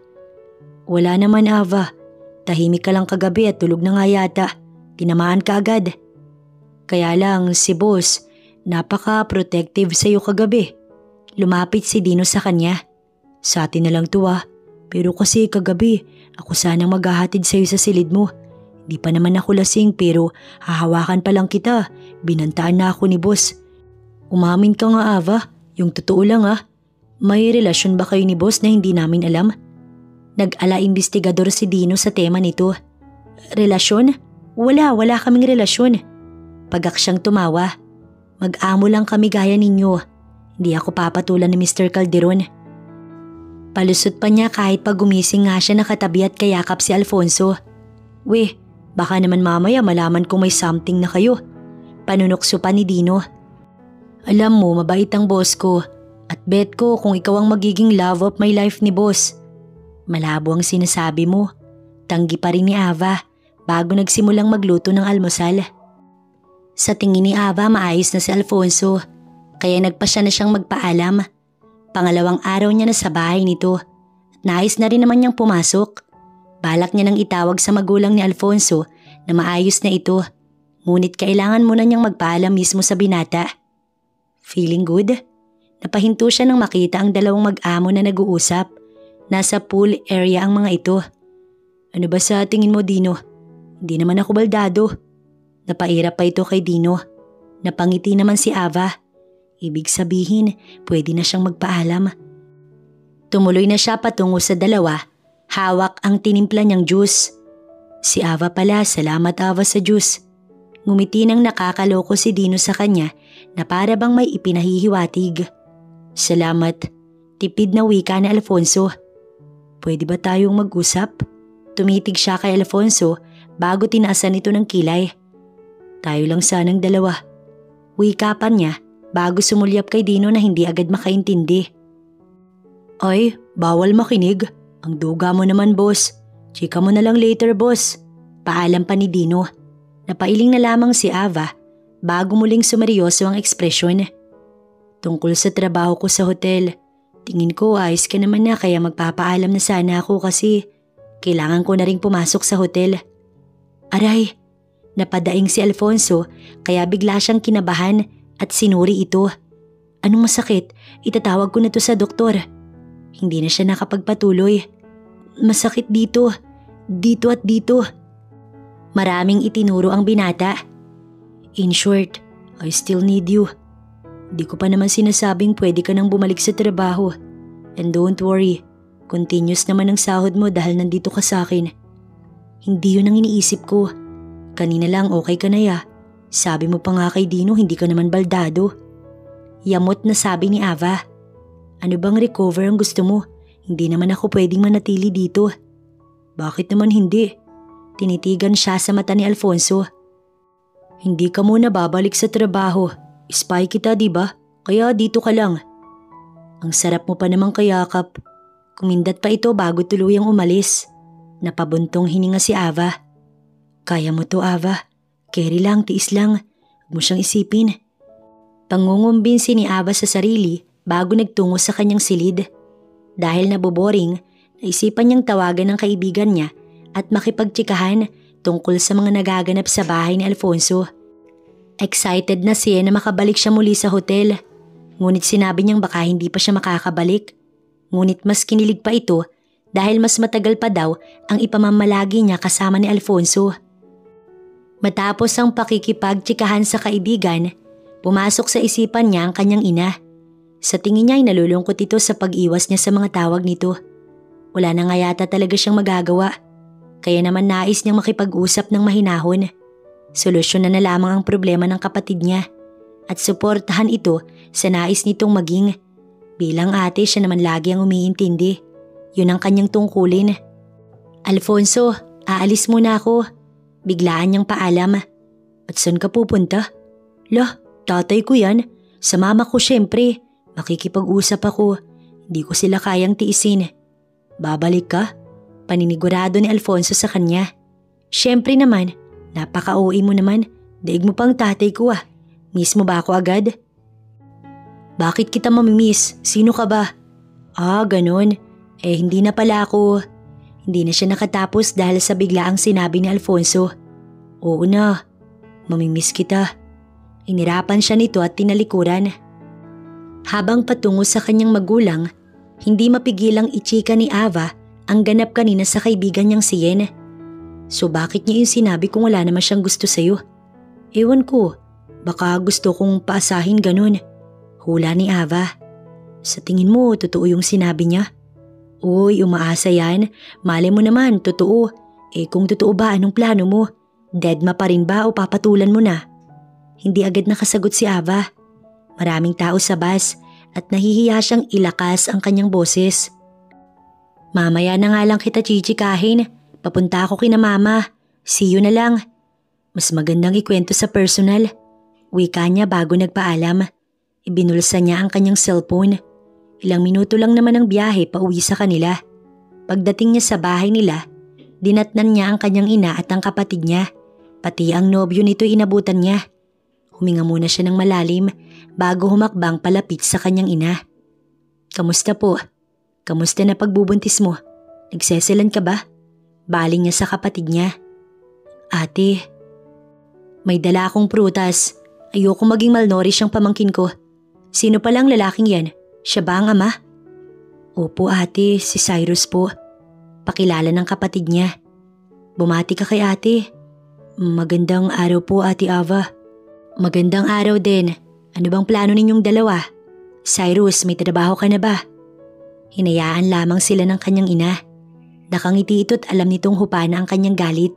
Wala naman, Ava. Tahimik ka lang kagabi at tulog na nga yata. Tinamaan ka agad. Kaya lang si boss, napaka-protective sa'yo kagabi. Lumapit si Dino sa kanya. Sa atin na lang to pero kasi kagabi ako sanang maghahatid sa'yo sa silid mo. Di pa naman ako lasing pero hahawakan pa lang kita. Binantaan na ako ni boss. Umamin ka nga, Ava, yung totoo lang May relasyon ba kayo ni boss na hindi namin alam? Nag-ala investigador si Dino sa tema nito. Relasyon? Wala kaming relasyon. Pagak siyang tumawa. Mag-amo lang kami gaya ninyo. Hindi ako papatulan ni Mr. Calderon. Palusot pa niya kahit pag gumising nga siya nakatabi at kayakap si Alfonso. Weh, baka naman mamaya malaman kung may something na kayo. Panunokso pa ni Dino. Alam mo, mabait ang boss ko. At bet ko kung ikaw ang magiging love of my life ni boss. Malabo ang sinasabi mo. Tanggi pa rin ni Ava bago nagsimulang magluto ng almusal. Sa tingin ni Ava maayos na si Alfonso kaya nagpa siya na siyang magpaalam. Pangalawang araw niya na sa bahay nito at nais na rin naman niyang pumasok. Balak niya nang itawag sa magulang ni Alfonso na maayos na ito, ngunit kailangan muna niyang magpaalam mismo sa binata. Feeling good? Napahinto siya nang makita ang dalawang mag-amo na nag-uusap. Nasa pool area ang mga ito. Ano ba sa tingin mo, Dino? Hindi naman ako baldado. Napairap pa ito kay Dino. Napangiti naman si Ava. Ibig sabihin, pwede na siyang magpaalam. Tumuloy na siya patungo sa dalawa. Hawak ang tinimpla niyang juice. Si Ava pala, salamat Ava sa juice. Ngumiti nang nakakaloko si Dino sa kanya na para bang may ipinahihiwatig. Salamat. Tipid na wika ni Alfonso. Pwede ba tayong mag-usap? Tumitig siya kay Alfonso bago tinaasan ito ng kilay. Tayo lang sanang dalawa. Wika pa niya bago sumulyap kay Dino na hindi agad makaintindi. Ay, bawal makinig. Ang duga mo naman, boss. Chika mo na lang later, boss. Paalam pa ni Dino. Napailing na lamang si Ava bago muling sumeryoso ang ekspresyon. Tungkol sa trabaho ko sa hotel, tingin ko ayos ka naman na kaya magpapaalam na sana ako kasi kailangan ko na ring pumasok sa hotel. Aray, napadaing si Alfonso kaya bigla siyang kinabahan at sinuri ito. Anong masakit? Itatawag ko na to sa doktor. Hindi na siya nakapagpatuloy. Masakit dito. Dito at dito. Maraming itinuro ang binata. In short, I still need you. Di ko pa naman sinasabing pwede ka nang bumalik sa trabaho. And don't worry, continuous naman ang sahod mo dahil nandito ka sa akin. Hindi yun ang iniisip ko. Kanina lang okay ka na ya. Sabi mo pa nga kay Dino hindi ka naman baldado. Yamot na sabi ni Ava. Ano bang recover ang gusto mo? Hindi naman ako pwedeng manatili dito. Bakit naman hindi? Tinitigan siya sa mata ni Alfonso. Hindi ka muna babalik sa trabaho. Spy kita, diba? Kaya dito ka lang. Ang sarap mo pa namang kayakap. Kumindat pa ito bago tuluyang umalis. Napabuntong hininga si Ava. Kaya mo to, Ava. Carry lang, tiis lang. Huwag mo siyang isipin. Pangungumbinsi ni Ava sa sarili bago nagtungo sa kanyang silid. Dahil naboboring, naisipan niyang tawagan ng kaibigan niya at makipagtsikahan tungkol sa mga nagaganap sa bahay ni Alfonso. Excited na siya na makabalik siya muli sa hotel. Ngunit sinabi niyang baka hindi pa siya makakabalik. Ngunit mas kinilig pa ito dahil mas matagal pa daw ang ipamamalagi niya kasama ni Alfonso. Matapos ang pakikipagtsikahan sa kaibigan, pumasok sa isipan niya ang kanyang ina. Sa tingin niya ay nalulungkot ito sa pag-iwas niya sa mga tawag nito. Wala na nga yata talaga siyang magagawa. Kaya naman nais niyang makipag-usap ng mahinahon. Solusyon na lamang ang problema ng kapatid niya at suportahan ito sa nais nitong maging. Bilang ate siya naman lagi ang umiintindi. Yun ang kanyang tungkulin. Alfonso, aalis muna ako. Biglaan niyang paalam. At saan ka pupunta? Lah, tatay ko yan. Sa mama ko syempre. Makikipag-usap ako. Hindi ko sila kayang tiisin. Babalik ka? Paninigurado ni Alfonso sa kanya. Syempre naman. Napaka-OA mo naman. Daig mo pang tatay ko ah. Miss mo ba ako agad? Bakit kita mamimiss? Sino ka ba? Ah, ganun. Hindi na pala ako. Hindi na siya nakatapos dahil sa biglaang sinabi ni Alfonso. Oo na. Mamimiss kita. Inirapan siya nito at tinalikuran. Habang patungo sa kanyang magulang, hindi mapigilang ichika ni Ava ang ganap kanina sa kaibigan niyang si Yen. So bakit niya yung sinabi kung wala naman siyang gusto sa'yo? Ewan ko, baka gusto kong paasahin ganun. Hula ni Ava. Sa tingin mo, totoo yung sinabi niya? Uy, umaasa yan. Malay mo naman, totoo. Kung totoo ba, anong plano mo? Deadma pa rin ba o papatulan mo na? Hindi agad nakasagot si Ava. Maraming tao sa bus at nahihiya siyang ilakas ang kanyang boses. Mamaya na nga lang kita chichikahin. Papunta ako kina mama. See you na lang. Mas magandang ikwento sa personal. Wika niya bago nagpaalam. Ibinulsa niya ang kanyang cellphone. Ilang minuto lang naman ang biyahe pauwi sa kanila. Pagdating niya sa bahay nila, dinatnan niya ang kanyang ina at ang kapatid niya. Pati ang nobyo nito inabutan niya. Huminga muna siya ng malalim bago humakbang palapit sa kanyang ina. Kamusta po? Kamusta na pagbubuntis mo? Nagseselan ka ba? Baling niya sa kapatid niya. Ate, may dala akong prutas. Ayoko maging malnourished ang pamangkin ko. Sino palang lalaking yan? Siya ba ang ama? Opo ate, si Cyrus po. Pakilala ng kapatid niya. Bumati ka kay ate. Magandang araw po ate Ava. Magandang araw din. Ano bang plano ninyong dalawa? Cyrus, may trabaho ka na ba? Hinayaan lamang sila ng kanyang ina. Nakangiti ito't alam nitong hupana ang kanyang galit.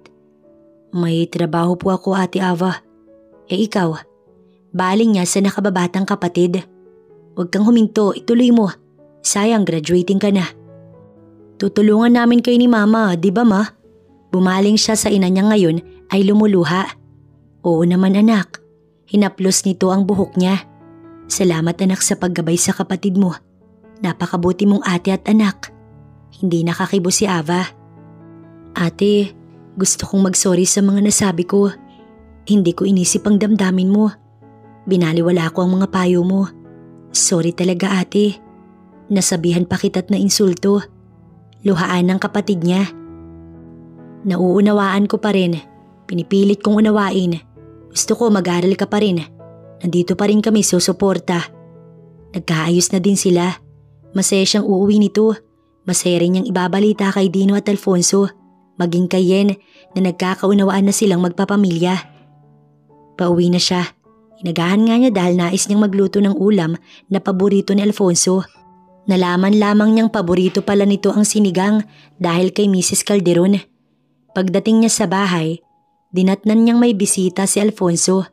May trabaho po ako ate Ava. Ikaw? Baling niya sa nakababatang kapatid. Huwag kang huminto, ituloy mo. Sayang, graduating ka na. Tutulungan namin kayo ni mama, di ba ma? Bumaling siya sa ina niya ngayon ay lumuluha. Oo naman anak. Hinaplos nito ang buhok niya. Salamat anak sa paggabay sa kapatid mo. Napakabuti mong ate at anak. Hindi nakakibo si Ava. Ate, gusto kong mag-sorry sa mga nasabi ko. Hindi ko inisip ang damdamin mo. Binaliwala ko ang mga payo mo. Sorry talaga ate. Nasabihan pa kita't na insulto. Luhaan ng kapatid niya. Nauunawaan ko pa rin. Pinipilit kong unawain. Gusto ko mag-aral ka pa rin. Nandito pa rin kami susuporta. Nagkaayos na din sila. Masaya siyang uuwi nito. Masaya rin niyang ibabalita kay Dino at Alfonso. Maging kay Yen na nagkakaunawaan na silang magpapamilya. Pauwi na siya. Inagahan nga niya dahil nais niyang magluto ng ulam na paborito ni Alfonso. Nalaman lamang niyang paborito pala nito ang sinigang dahil kay Mrs. Calderon. Pagdating niya sa bahay, dinatnan niyang may bisita si Alfonso.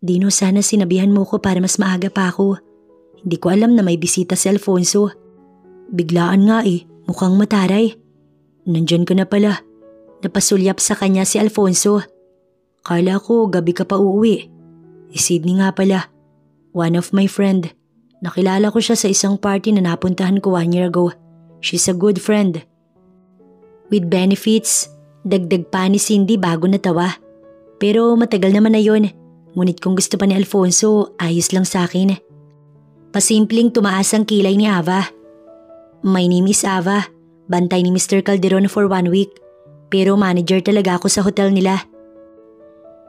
Dino, sana sinabihan mo ko para mas maaga pa ako. Hindi ko alam na may bisita si Alfonso. Biglaan nga mukhang mataray. Nandyan ka na pala. Napasulyap sa kanya si Alfonso. Kala ko gabi ka pa uuwi. Si Sydney nga pala. One of my friend. Nakilala ko siya sa isang party na napuntahan ko 1 year ago. She's a good friend. With benefits, dagdag pa ni Cindy bago natawa. Pero matagal naman na yon. Ngunit kung gusto pa ni Alfonso, ayos lang sa akin. Pasimpleng tumaas ang kilay ni Ava. My name is Ava. Bantay ni Mr. Calderon for 1 week. Pero manager talaga ako sa hotel nila.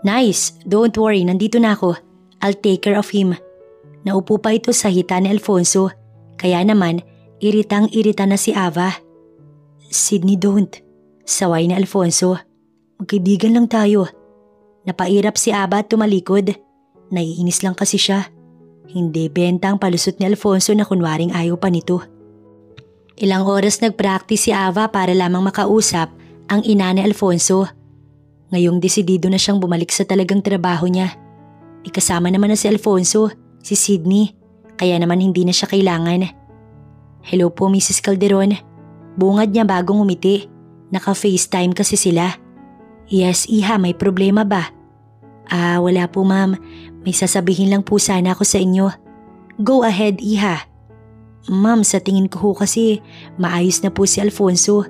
Nice, don't worry, nandito na ako. I'll take care of him. Naupo pa ito sa hita ni Alfonso. Kaya naman, iritang-irita na si Ava. Sydney, don't. Saway ni Alfonso. Magkaibigan lang tayo. Napairap si Ava at tumalikod. Naiinis lang kasi siya. Hindi benta ang palusot ni Alfonso na kunwaring ayaw pa nito. Ilang oras nag-practice si Ava para lamang makausap ang ina ni Alfonso. Ngayong desidido na siyang bumalik sa talagang trabaho niya. Ikasama naman na si Alfonso, si Sydney, kaya naman hindi na siya kailangan. Hello po Mrs. Calderon. Bungad niya bagong umiti. Naka-FaceTime kasi sila. Yes, iha, may problema ba? Wala po ma'am. May sasabihin lang po sana ako sa inyo. Go ahead, iha. Ma'am, sa tingin ko ho kasi maayos na po si Alfonso.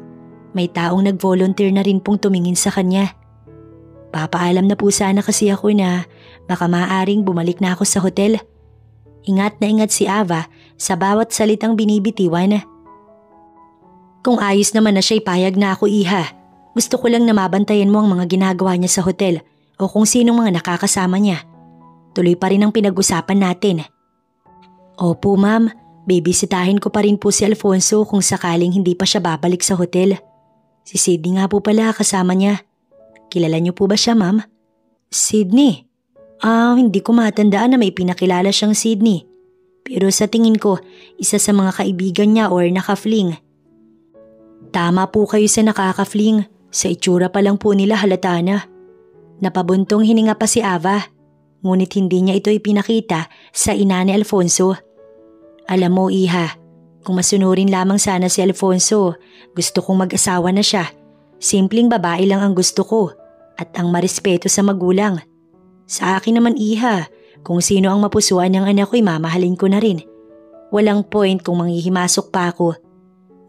May taong nag-volunteer na rin pong tumingin sa kanya. Papaalam na po sana kasi ako na baka maaaring bumalik na ako sa hotel. Ingat na ingat si Ava sa bawat salitang binibitiwan. Kung ayos naman na siya'y payag na ako, iha. Gusto ko lang na mabantayan mo ang mga ginagawa niya sa hotel o kung sinong mga nakakasama niya. Tuloy pa rin ang pinag-usapan natin. Opo ma'am, bibisitahin ko pa rin po si Alfonso kung sakaling hindi pa siya babalik sa hotel. Si Sydney nga po pala kasama niya. Kilala niyo po ba siya ma'am? Sydney? Hindi ko matandaan na may pinakilala siyang Sydney. Pero sa tingin ko, isa sa mga kaibigan niya or nakafling. Tama po kayo sa nakakafling. Sa itsura pa lang po nila halata na. Napabuntong hininga pa si Ava. Ngunit hindi niya ito ipinakita sa ina ni Alfonso. Alam mo iha, kung masunurin lamang sana si Alfonso, gusto kong mag-asawa na siya. Simpleng babae lang ang gusto ko at ang marespeto sa magulang. Sa akin naman iha, kung sino ang mapusuan ng anak ko'y mamahalin ko na rin. Walang point kung manghihimasok pa ako.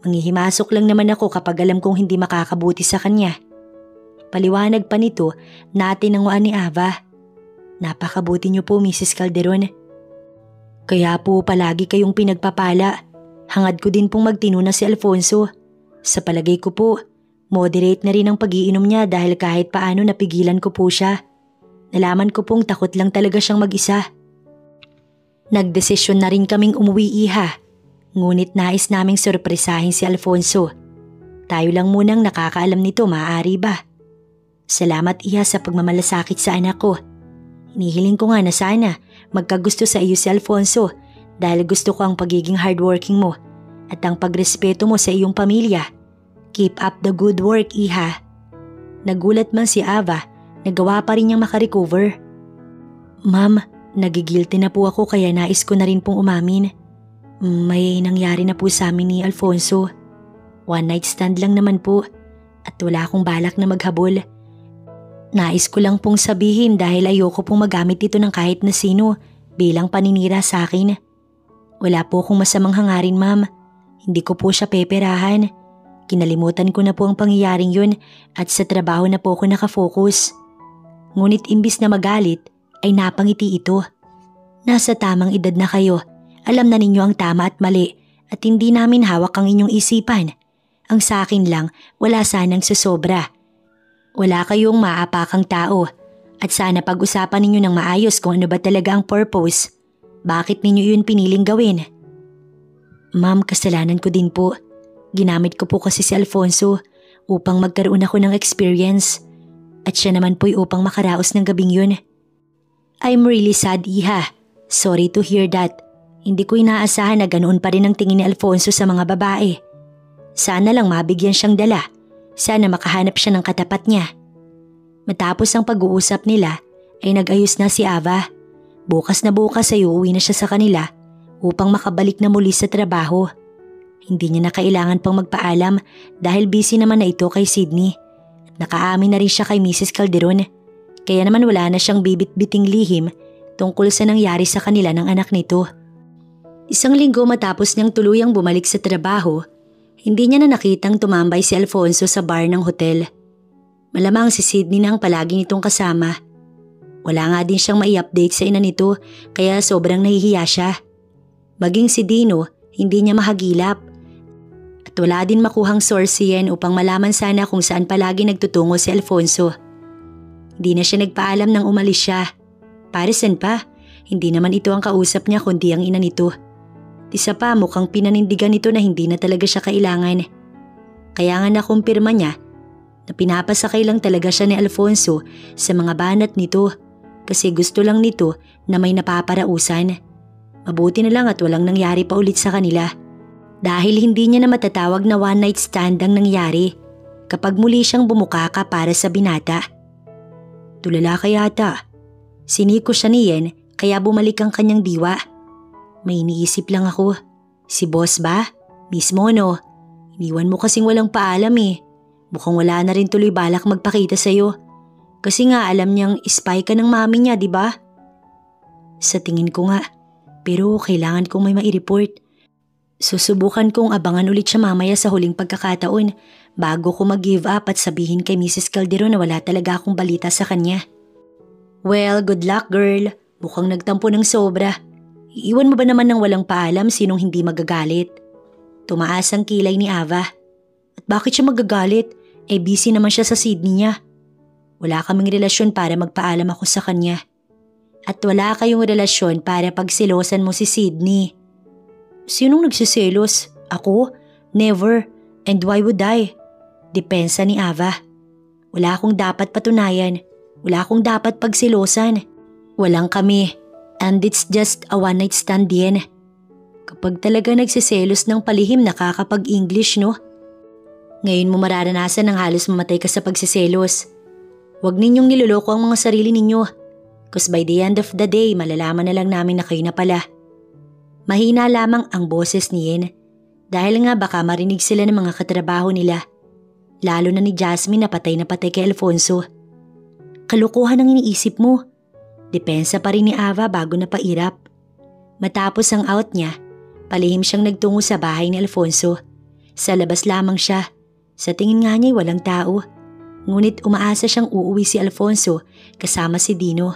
Manghihimasok lang naman ako kapag alam kong hindi makakabuti sa kanya. Paliwanag pa nito na tinanguan ni Ava. Napakabuti niyo po Mrs. Calderon. Kaya po palagi kayong pinagpapala. Hangad ko din pong magtinuna si Alfonso. Sa palagay ko po, moderate na rin ang pag-iinom niya dahil kahit paano napigilan ko po siya. Nalaman ko pong takot lang talaga siyang mag-isa. Nagdesisyon na rin kaming umuwi, iha. Ngunit nais naming sorpresahin si Alfonso. Tayo lang munang nakakaalam nito, maaari ba? Salamat, iha, sa pagmamalasakit sa anak ko. Hinihiling ko nga na sana magkagusto sa iyo si Alfonso dahil gusto ko ang pagiging hardworking mo at ang pagrespeto mo sa iyong pamilya. Keep up the good work, iha. Nagulat man si Ava, nagawa pa rin niyang makarecover. Ma'am, nagigilty na po ako kaya nais ko na rin pong umamin. May nangyari na po sa amin ni Alfonso. One night stand lang naman po at wala akong balak na maghabol. Nais ko lang pong sabihin dahil ayoko pong magamit ito ng kahit na sino bilang paninira sa akin. Wala po akong masamang hangarin, ma'am. Hindi ko po siya peperahan. Kinalimutan ko na po ang pangyayaring yun at sa trabaho na po ako nakafocus. Ngunit imbis na magalit ay napangiti ito. Nasa tamang edad na kayo. Alam na ninyo ang tama at mali at hindi namin hawak ang inyong isipan. Ang sa akin lang, wala sanang susobra. Wala kayong maapakang tao at sana pag-usapan ninyo ng maayos kung ano ba talaga ang purpose. Bakit ninyo yun piniling gawin? Ma'am, kasalanan ko din po. Ginamit ko po kasi si Alfonso upang magkaroon ako ng experience at siya naman po'y upang makaraos ng gabing yun. I'm really sad, iha. Sorry to hear that. Hindi ko inaasahan na ganoon pa rin ang tingin ni Alfonso sa mga babae. Sana lang mabigyan siyang dala. Sana makahanap siya ng katapat niya. Matapos ang pag-uusap nila ay nag-ayos na si Ava. Bukas na bukas ay uuwi na siya sa kanila upang makabalik na muli sa trabaho. Hindi niya na kailangan pang magpaalam dahil busy naman na ito kay Sydney. At nakaamin na rin siya kay Mrs. Calderon. Kaya naman wala na siyang bibit-biting lihim tungkol sa nangyari sa kanila ng anak nito. Isang linggo matapos niyang tuluyang bumalik sa trabaho, hindi niya na nakitang tumambay si Alfonso sa bar ng hotel. Malamang si Sydney na ang palagi nitong kasama. Wala nga din siyang mai-update sa ina nito kaya sobrang nahihiya siya. Maging si Dino, hindi niya mahagilap. At wala din makuhang source yan upang malaman sana kung saan palagi nagtutungo si Alfonso. Hindi na siya nagpaalam nang umalis siya. Para saan pa? Hindi naman ito ang kausap niya kundi ang ina nito. Isa pa mukhang pinanindigan nito na hindi na talaga siya kailangan. Kaya nga nakumpirma niya na pinapasakay lang talaga siya ni Alfonso sa mga banat nito kasi gusto lang nito na may napaparausan. Mabuti na lang at walang nangyari pa ulit sa kanila dahil hindi niya na matatawag na one night stand ang nangyari kapag muli siyang bumukaka para sa binata. Tulala ka yata. Siniko siya niyan kaya bumalik ang kanyang diwa. May iniisip lang ako. Si boss ba? Mismo no? Iniwan mo kasing walang paalam eh. Mukhang wala na rin tuloy balak magpakita sa'yo. Kasi nga alam niyang spy ka ng mami niya, di ba? Sa tingin ko nga. Pero kailangan kong may mai-report. Susubukan kong abangan ulit siya mamaya sa huling pagkakataon bago ko mag-give up at sabihin kay Mrs. Calderon na wala talaga akong balita sa kanya. Well, good luck girl. Mukhang nagtampo ng sobra. Iiwan mo ba naman ng walang paalam sinong hindi magagalit? Tumaas ang kilay ni Ava. At bakit siya magagalit? Eh busy naman siya sa Sydney niya. Wala kaming relasyon para magpaalam ako sa kanya. At wala kayong relasyon para pagsilosan mo si Sydney. Sinong nagsiselos? Ako? Never. And why would I? Depensa ni Ava. Wala akong dapat patunayan. Wala akong dapat pagsilosan. Walang kami. And it's just a one night stand din. Kapag talaga nagsiselos ng palihim nakakapag-English, no? Ngayon mo mararanasan ng halos mamatay ka sa pagsiselos. Huwag ninyong niloloko ang mga sarili ninyo. Cause by the end of the day, malalaman na lang namin na kayo na pala. Mahina lamang ang boses ni Yen. Dahil nga baka marinig sila ng mga katrabaho nila. Lalo na ni Jasmine na patay kay Alfonso. Kalukuhan ang iniisip mo. Depensa pa rin ni Ava bago napairap. Matapos ang out niya, palihim siyang nagtungo sa bahay ni Alfonso. Sa labas lamang siya. Sa tingin nga niya'y walang tao. Ngunit umaasa siyang uuwi si Alfonso kasama si Dino.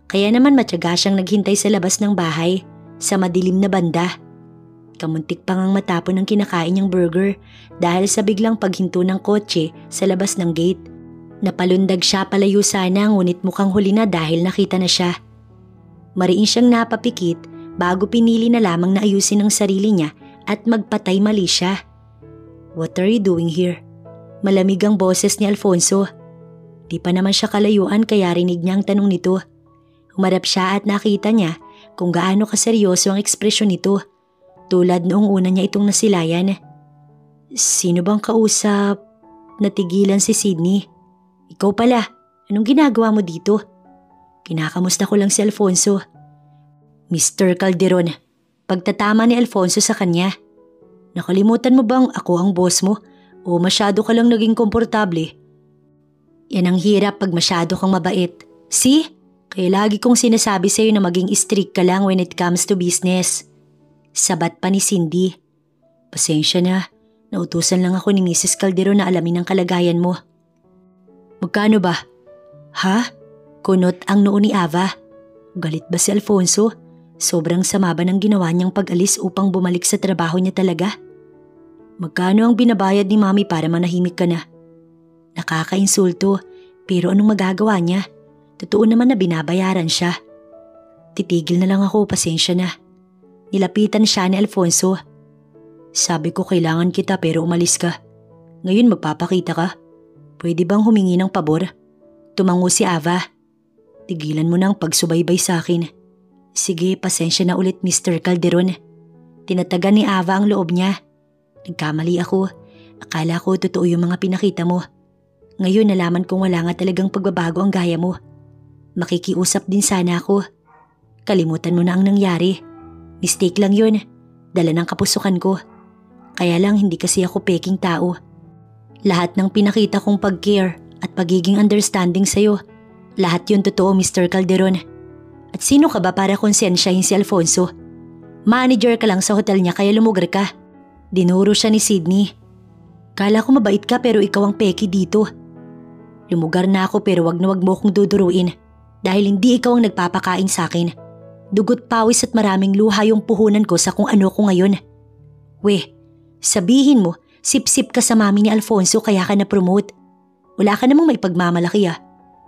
Kaya naman matyaga siyang naghintay sa labas ng bahay sa madilim na banda. Kamuntik pa ngang matapon ng kinakain niyang burger dahil sa biglang paghinto ng kotse sa labas ng gate. Napalundag siya palayo sana ngunit mukhang huli na dahil nakita na siya. Mariin siyang napapikit bago pinili na lamang na ayusin ang sarili niya at magpatay mali siya. "What are you doing here?" Malamig ang boses ni Alfonso. Di pa naman siya kalayuan kaya rinig niya ang tanong nito. Humarap siya at nakita niya kung gaano kaseryoso ang ekspresyon nito. Tulad noong una niya itong nasilayan. "Sino bang kausap?" Natigilan si Sydney. "Ikaw pala, anong ginagawa mo dito?" "Kinakamusta ko lang si Alfonso." "Mr. Calderon." Pagtatama ni Alfonso sa kanya. "Nakalimutan mo bang ako ang boss mo o masyado ka lang naging komportable?" "Yan ang hirap pag masyado kang mabait. See? Kaya lagi kong sinasabi sa'yo na maging strict ka lang when it comes to business." Sabat pa ni Cindy. "Pasensya na, nautusan lang ako ni Mrs. Calderon na alamin ang kalagayan mo." "Magkano ba?" "Ha?" Kunot ang noo ni Ava. Galit ba si Alfonso? Sobrang sama ba ng ginawa niyang pag-alis upang bumalik sa trabaho niya talaga? "Magkano ang binabayad ni Mami para manahimik ka na?" Nakakainsulto, pero anong magagawa niya? Totoo naman na binabayaran siya. "Titigil na lang ako, pasensya na." Nilapitan siya ni Alfonso. "Sabi ko kailangan kita pero umalis ka. Ngayon magpapakita ka. Pwede bang humingi ng pabor?" Tumango si Ava. "Tigilan mo nang pagsubaybay sa akin." "Sige, pasensya na ulit Mr. Calderon." Tinatagan ni Ava ang loob niya. "Nagkamali ako. Akala ko totoo yung mga pinakita mo. Ngayon nalaman kong wala nga talagang pagbabago ang gaya mo. Makikiusap din sana ako. Kalimutan mo na ang nangyari. Mistake lang yun. Dala ng kapusukan ko. Kaya lang hindi kasi ako peking tao. Lahat ng pinakita kong pag-care at pagiging understanding sa'yo, lahat yun totoo Mr. Calderon. At sino ka ba para konsensyahin si Alfonso? Manager ka lang sa hotel niya kaya lumugar ka." Dinuro siya ni Sydney. "Kala ko mabait ka pero ikaw ang peki dito. Lumugar na ako pero wag mo kong duduruin dahil hindi ikaw ang nagpapakain sa akin. Dugot pawis at maraming luha yung puhunan ko sa kung ano ko ngayon. Weh, sabihin mo, sip-sip ka sa mami ni Alfonso kaya ka na-promote. Wala ka namang may pagmamalaki ah.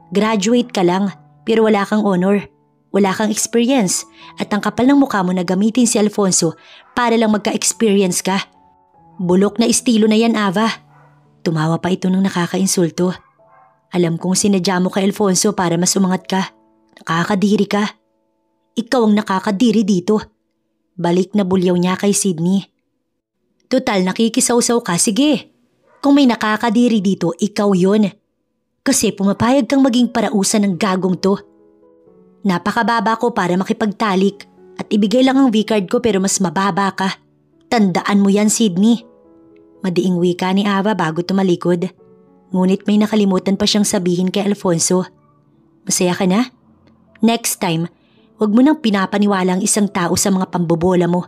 Graduate ka lang pero wala kang honor. Wala kang experience at ang kapal ng mukha mo na gamitin si Alfonso para lang magka-experience ka. Bulok na estilo na yan, Ava." Tumawa pa ito ng nakakainsulto. "Alam kong sinadya mo kay Alfonso para mas umangat ka. Nakakadiri ka." "Ikaw ang nakakadiri dito." Balik na bulyaw niya kay Sydney. "Total nakikisawsaw ka, sige. Kung may nakakadiri dito, ikaw yon. Kasi pumapayag kang maging parausan ng gagong to. Napakababa ko para makipagtalik at ibigay lang ang V-card ko pero mas mababa ka. Tandaan mo yan, Sydney." Madiing wika ni Ava bago tumalikod. Ngunit may nakalimutan pa siyang sabihin kay Alfonso. "Masaya ka na? Next time, huwag mo nang pinapaniwala ang isang tao sa mga pambobola mo.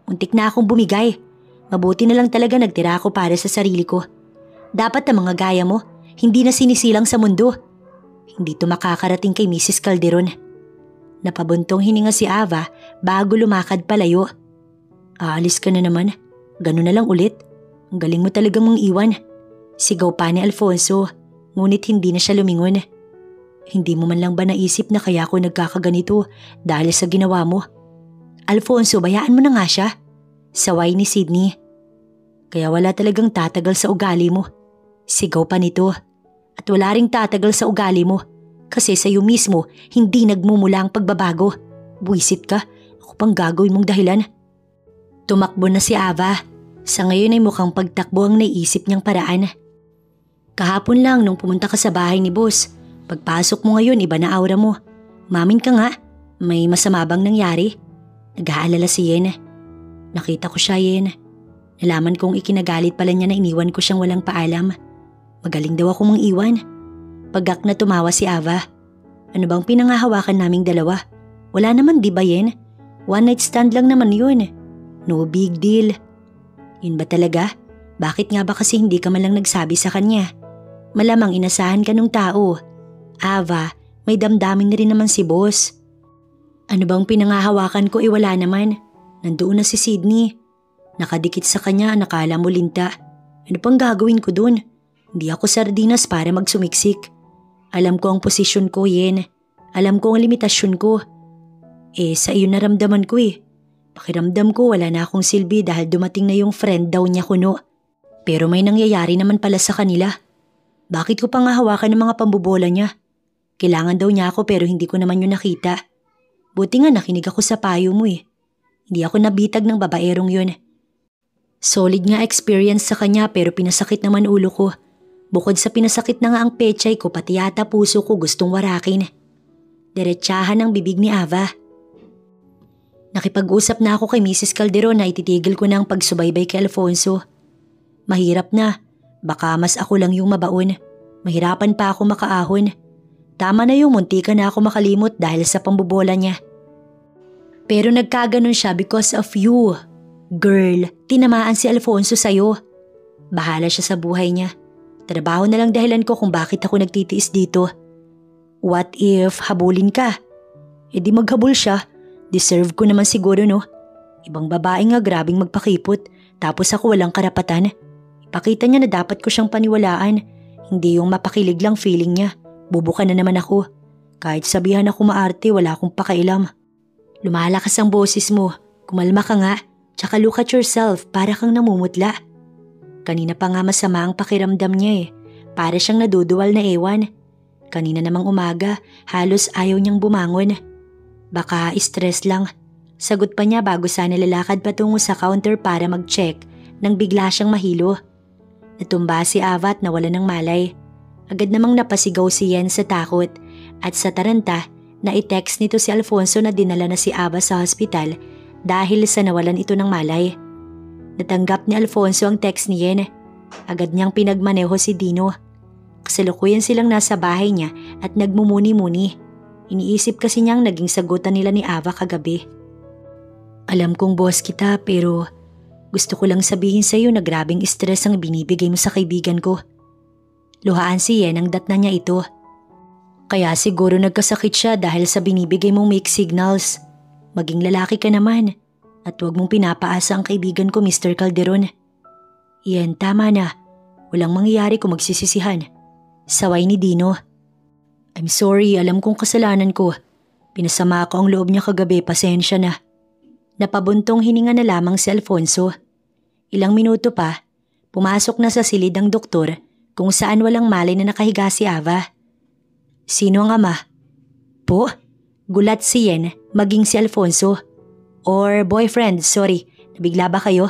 Muntik na akong bumigay. Mabuti na lang talaga nagtira ako para sa sarili ko. Dapat ang mga gaya mo, hindi na sinisilang sa mundo. Hindi to makakarating kay Mrs. Calderon." Napabuntong hininga si Ava bago lumakad palayo. "Aalis ka na naman. Ganun na lang ulit. Ang galing mo talagang mong iwan." Sigaw pa ni Alfonso, ngunit hindi na siya lumingon. "Hindi mo man lang ba naisip na kaya ako nagkakaganito dahil sa ginawa mo?" "Alfonso, bayaan mo na nga siya." Saway ni Sydney. "Kaya wala talagang tatagal sa ugali mo." Sigaw pa nito. "At wala ring tatagal sa ugali mo kasi sa iyo mismo hindi nagmumula ang pagbabago. Buwisit ka, ako pang gagawin mong dahilan." Tumakbo na si Ava. Sa ngayon ay mukhang pagtakbo ang naisip niyang paraan. "Kahapon lang nung pumunta ka sa bahay ni boss. Pagpasok mo ngayon iba na aura mo. Umamin ka nga, may masama bang nangyari?" Nag-aalala si Yen. "Nakita ko siya, Yen. Nalaman kong ikinagalit pala niya na iniwan ko siyang walang paalam. Magaling daw ako mang iwan." Pagak na tumawa si Ava. "Ano bang pinangahawakan naming dalawa? Wala naman di ba, Yen? One night stand lang naman yun. No big deal." "Yun ba talaga? Bakit nga ba kasi hindi ka man lang nagsabi sa kanya? Malamang inasahan ka nung tao. Ava, may damdamin na rin naman si boss." "Ano bang pinangahawakan ko wala naman. Nandoon na si Sydney. Nakadikit sa kanya, nakala mo linta. Ano pang gagawin ko dun? Hindi ako sardinas para magsumiksik. Alam ko ang posisyon ko, Yen. Alam ko ang limitasyon ko. Sa iyo naramdaman ko Pakiramdam ko wala na akong silbi dahil dumating na yung friend daw niya kuno. Pero may nangyayari naman pala sa kanila. Bakit ko pa nga hawakan ng mga pambobola niya? Kailangan daw niya ako pero hindi ko naman yun nakita. Buti nga nakinig ako sa payo mo Hindi ako nabitag ng babaerong yun. Solid nga experience sa kanya pero pinasakit naman ulo ko. Bukod sa pinasakit na nga ang pechay ko, pati yata puso ko gustong warakin. Diretsahan ang bibig ni Ava. Nakipag-usap na ako kay Mrs. Calderon na ititigil ko na ang pagsubaybay kay Alfonso. Mahirap na. Baka mas ako lang yung mabaon. Mahirapan pa ako makaahon. Tama na yung muntika na ako makalimot dahil sa pambobola niya. Pero nagkaganon siya because of you. Girl, tinamaan si Alfonso sa'yo. Bahala siya sa buhay niya. Trabaho na lang dahilan ko kung bakit ako nagtitiis dito. What if habulin ka? Di maghabol siya. Deserve ko naman siguro no. Ibang babae nga grabing magpakipot tapos ako walang karapatan. Ipakita niya na dapat ko siyang paniwalaan. Hindi yung mapakilig lang feeling niya. Bubuka na naman ako. Kahit sabihan ako maarte, wala akong pakailam. Lumalakas ang boses mo. Kumalma ka nga. Tsaka look at yourself, para kang namumutla. Kanina pa nga masama ang pakiramdam niya Para siyang naduduwal na ewan. Kanina namang umaga, halos ayaw niyang bumangon. Baka stress lang. Sagot pa niya bago sana lalakad patungo sa counter para mag-check nang bigla siyang mahilo. Natumba si Ava at nawala ng malay. Agad namang napasigaw si Yen sa takot at sa taranta na i-text nito si Alfonso na dinala na si Ava sa hospital dahil sa nawalan ito ng malay. Natanggap ni Alfonso ang text ni Yen. Agad niyang pinagmaneho si Dino. Kasalukuyan silang nasa bahay niya at nagmumuni-muni. Iniisip kasi niyang naging sagutan nila ni Ava kagabi. Alam kong boss kita pero gusto ko lang sabihin sa iyo na grabing stress ang binibigay mo sa kaibigan ko. Luhaan si Yen ang datna niya ito. Kaya siguro nagkasakit siya dahil sa binibigay mong mixed signals. Maging lalaki ka naman at huwag mong pinapaasa ang kaibigan ko, Mr. Calderon. Yen, tama na. Walang mangyayari kung magsisisihan. Saway ni Dino. I'm sorry, alam kong kasalanan ko. Pinasama ko ang loob niya kagabi, pasensya na. Napabuntong hininga na lamang si Alfonso. Ilang minuto pa, pumasok na sa silid ang doktor kung saan walang malay na nakahiga si Ava. Sino ang ama? Po? Gulat si Yen, maging si Alfonso. Or boyfriend, sorry, nabigla ba kayo?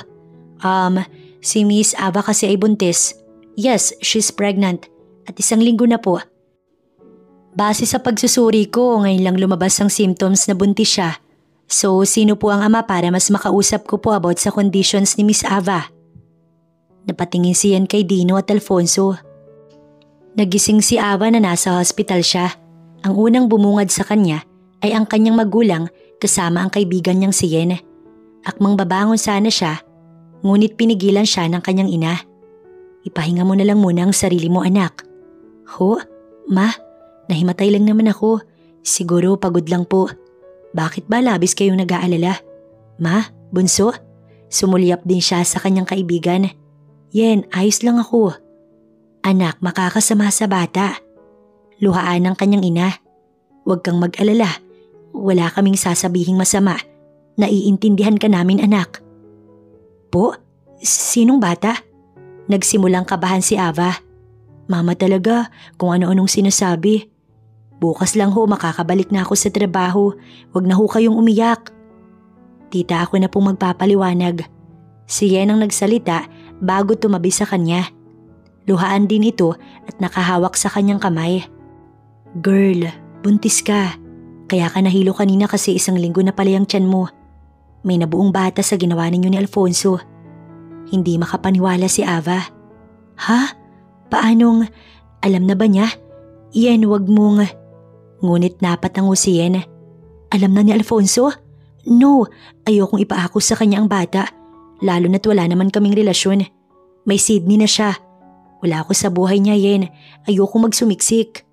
Si Miss Ava kasi ay buntis. Yes, she's pregnant. At 1 linggo na po. Base sa pagsusuri ko, ngayon lang lumabas ang symptoms na buntis siya. So, sino po ang ama para mas makausap ko po about sa conditions ni Miss Ava? Napatingin si Yen kay Dino at Alfonso. Nagising si Ava na nasa hospital siya. Ang unang bumungad sa kanya ay ang kanyang magulang kasama ang kaibigan niyang si Yen. Akmang babangon sana siya, ngunit pinigilan siya ng kanyang ina. Ipahinga mo na lang muna ang sarili mo, anak. Ho? Ma? Nahimatay lang naman ako. Siguro pagod lang po. Bakit ba labis kayong nag-aalala? Ma? Bunso? Sumulyap din siya sa kanyang kaibigan. Yen, ayos lang ako. Anak, makakasama sa bata. Luhaan ng kanyang ina. Huwag kang mag-alala. Wala kaming sasabihing masama. Naiintindihan ka namin, anak. Po? Sinong bata? Nagsimulang kabahan si Ava. Mama talaga, kung ano-anong sinasabi. Bukas lang ho, makakabalik na ako sa trabaho. Huwag na ho kayong umiyak. Tita, ako na pong magpapaliwanag. Si Yen ang nagsalita bago tumabi sa kanya. Luhaan din ito at nakahawak sa kanyang kamay. Girl, buntis ka. Kaya ka nahilo kanina kasi 1 linggo na pala yung tiyan mo. May nabuong bata sa ginawa ninyo ni Alfonso. Hindi makapaniwala si Ava. Ha? Paanong? Alam na ba niya? Yen, wag mong... Ngunit napatango si Yen. Alam na ni Alfonso? No, ayokong ipaako sa kanya ang bata. Lalo na't wala naman kaming relasyon. May Sydney na siya. Wala ako sa buhay niya, Yen. Ayokong magsumiksik.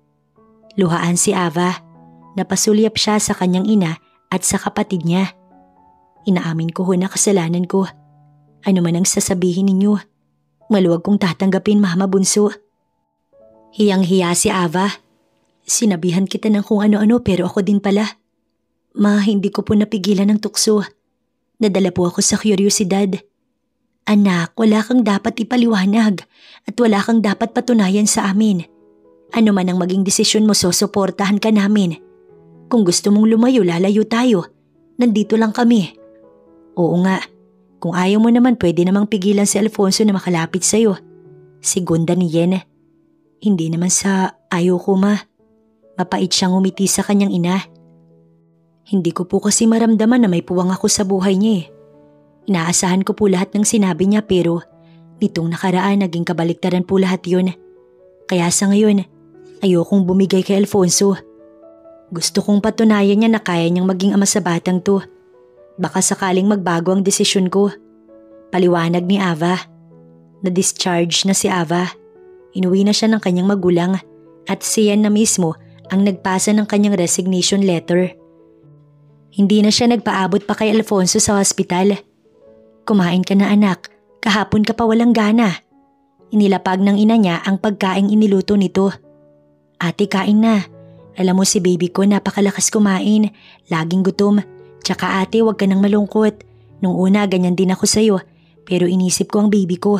Luhaan si Ava. Napasulyap siya sa kanyang ina at sa kapatid niya. Inaamin ko ho na kasalanan ko. Ano man ang sasabihin ninyo, maluwag kong tatanggapin, Mama Bunso. Hiyang-hiya si Ava. Sinabihan kita ng kung ano-ano pero ako din pala. Ma, hindi ko po napigilan ng tukso. Nadala po ako sa kuryosidad. Anak, wala kang dapat ipaliwanag at wala kang dapat patunayan sa amin. Ano man ang maging desisyon mo, susuportahan ka namin. Kung gusto mong lumayo, lalayo tayo. Nandito lang kami. Oo nga, kung ayaw mo naman pwede namang pigilan si Alfonso na makalapit sa'yo. Segunda ni Yen. Hindi naman sa ayaw ko, Ma. Mapait siyang umiti sa kanyang ina. Hindi ko po kasi maramdaman na may puwang ako sa buhay niya eh. Inaasahan ko po lahat ng sinabi niya pero nitong nakaraan naging kabaliktaran po lahat yun. Kaya sa ngayon, ayokong bumigay kay Alfonso. Gusto kong patunayan niya na kaya niyang maging ama sa batang to. Baka sakaling magbago ang desisyon ko. Paliwanag ni Ava. Na-discharge na si Ava. Inuwi na siya ng kanyang magulang at siya na mismo ang nagpasa ng kanyang resignation letter. Hindi na siya nagpaabot pa kay Alfonso sa hospital. Kumain ka na anak, kahapon ka pa walang gana. Inilapag ng ina niya ang pagkaing iniluto nito. Ate, kain na. Alam mo si baby ko napakalakas kumain, laging gutom. Tsaka ate, wag ka nang malungkot. Nung una ganyan din ako sa'yo, pero inisip ko ang baby ko.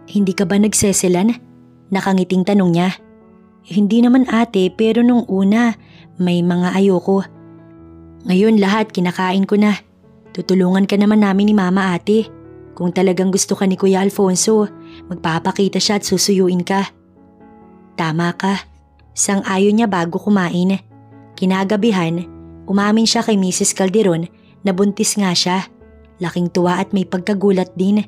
Hindi ka ba nagseselan? Nakangiting tanong niya. Hindi naman ate, pero nung una may mga ayoko. Ngayon lahat kinakain ko na. Tutulungan ka naman namin ni Mama ate. Kung talagang gusto ka ni Kuya Alfonso, magpapakita siya at susuyuin ka. Tama ka. Sang-ayon niya bago kumain. Kinagabihan, umamin siya kay Mrs. Calderon na buntis nga siya. Laking tuwa at may pagkagulat din.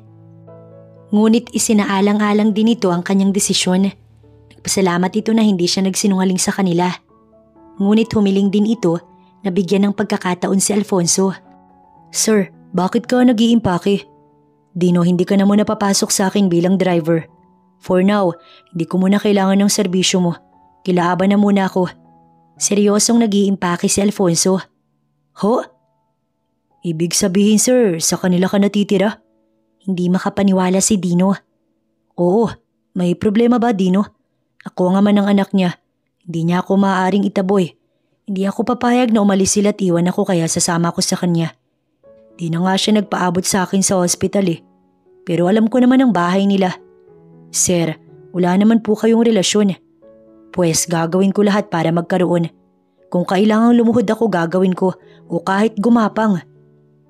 Ngunit isinaalang-alang din ito ang kanyang desisyon. Nagpasalamat ito na hindi siya nagsinungaling sa kanila. Ngunit humiling din ito na bigyan ng pagkakataon si Alfonso. Sir, bakit ka nag-iimpake? Dino, hindi ka na muna papasok sa akin bilang driver. For now, hindi ko muna kailangan ng serbisyo mo. Kilaaban na muna ako. Seryosong nag-iimpake si Alfonso. Ho? Ibig sabihin sir, sa kanila ka natitira? Hindi makapaniwala si Dino. Oo, may problema ba Dino? Ako nga man ang anak niya. Hindi niya ako maaaring itaboy. Hindi ako papayag na umalis sila at iwan ako kaya sasama ko sa kanya. Di na nga siya nagpaabot sa akin sa hospital eh. Pero alam ko naman ang bahay nila. Sir, wala naman po kayong relasyon. Pues gagawin ko lahat para magkaroon. Kung kailangang lumuhod ako gagawin ko o kahit gumapang.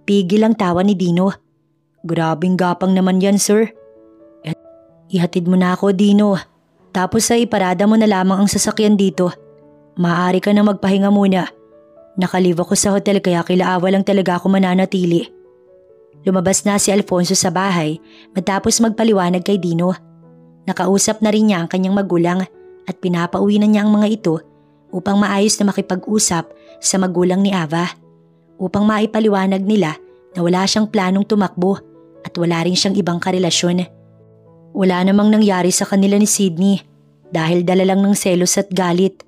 Pigil ang tawa ni Dino. Grabing gapang naman yan sir. Ihatid mo na ako Dino. Tapos ay iparada mo na lamang ang sasakyan dito. Maaari ka na magpahinga muna. Nakalive ako sa hotel kaya kilaawa lang talaga ako mananatili. Lumabas na si Alfonso sa bahay matapos magpaliwanag kay Dino. Nakausap na rin niya ang kanyang magulang at pinapauwi na niya ang mga ito upang maayos na makipag-usap sa magulang ni Ava. Upang maipaliwanag nila na wala siyang planong tumakbo at wala rin siyang ibang karelasyon. Wala namang nangyari sa kanila ni Sydney dahil dala lang ng selos at galit.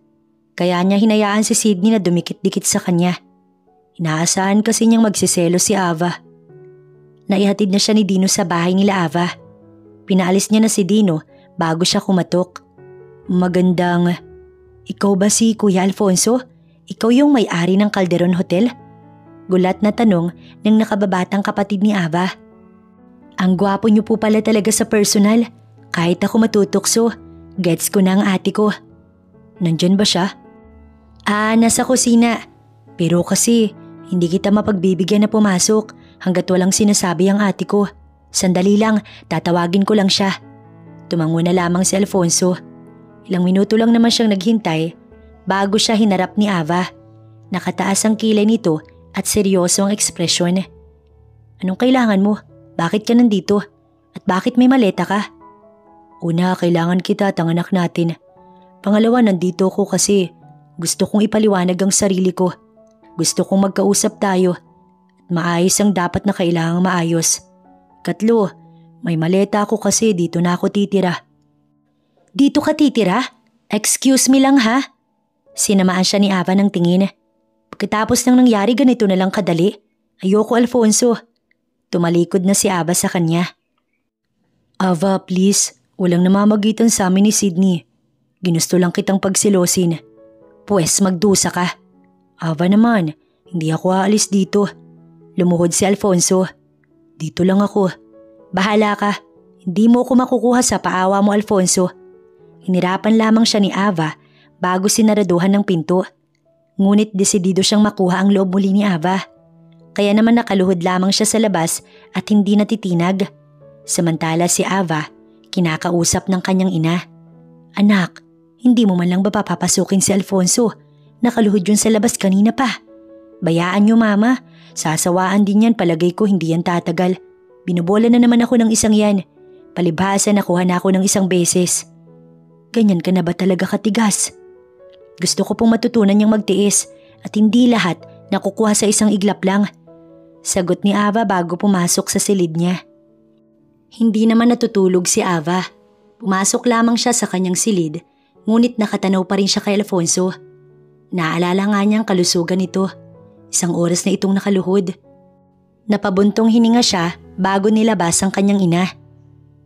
Kaya niya hinayaan si Sydney na dumikit-dikit sa kanya. Inaasahan kasi niyang magsiselo si Ava. Naihatid na siya ni Dino sa bahay nila Ava. Pinaalis niya na si Dino bago siya kumatok. Magandang... Ikaw ba si Kuya Alfonso? Ikaw yung may-ari ng Calderon Hotel? Gulat na tanong ng nakababatang kapatid ni Ava. Ang gwapo niyo po pala talaga sa personal. Kahit ako matutokso, gets ko na ang ate ko. Nandyan ba siya? Nasa kusina. Pero kasi, hindi kita mapagbibigyan na pumasok hanggat walang sinasabi ang ate ko. Sandali lang, tatawagin ko lang siya. Tumango na lamang si Alfonso. Ilang minuto lang naman siyang naghintay bago siya hinarap ni Ava. Nakataas ang kilay nito at seryoso ang ekspresyon. Anong kailangan mo? Bakit ka nandito? At bakit may maleta ka? Una, kailangan kita at ang anak natin. Pangalawa, nandito ko kasi gusto kong ipaliwanag ang sarili ko. Gusto kong magkausap tayo at maayos ang dapat na kailangang maayos. Katlo, may maleta ako kasi dito na ako titira. Dito ka titira? Excuse me lang ha? Sinamaan siya ni Ava ng tingin. Pagkatapos ng nangyari ganito na lang kadali. Ayoko Alfonso. Tumalikod na si Ava sa kanya. Ava, please, walang namamagitan sa amin ni Sydney. Ginusto lang kitang pagsilosin. Pwes magdusa ka. Ava naman, hindi ako aalis dito. Lumuhod si Alfonso. Dito lang ako. Bahala ka. Hindi mo ako makukuha sa paawa mo, Alfonso. Hinirapan lamang siya ni Ava bago sinaraduhan ng pinto. Ngunit desidido siyang makuha ang loob muli ni Ava. Kaya naman nakaluhod lamang siya sa labas at hindi natitinag. Samantala si Ava, kinakausap ng kanyang ina. Anak, hindi mo man lang ba papapasukin si Alfonso? Nakaluhod yun sa labas kanina pa. Bayaan niyo mama, sasawaan din yan, palagay ko hindi yan tatagal. Binubola na naman ako ng isang yan. Palibhasa nakuha na ako ng isang beses. Ganyan ka na ba talaga katigas? Gusto ko pong matutunan niyang magtiis at hindi lahat nakukuha sa isang iglap lang. Sagot ni Ava bago pumasok sa silid niya. Hindi naman natutulog si Ava. Pumasok lamang siya sa kanyang silid, ngunit nakatanaw pa rin siya kay Alfonso. Naalala nga niyang kalusugan nito. 1 oras na itong nakaluhod. Napabuntong hininga siya bago nilabas ang kanyang ina.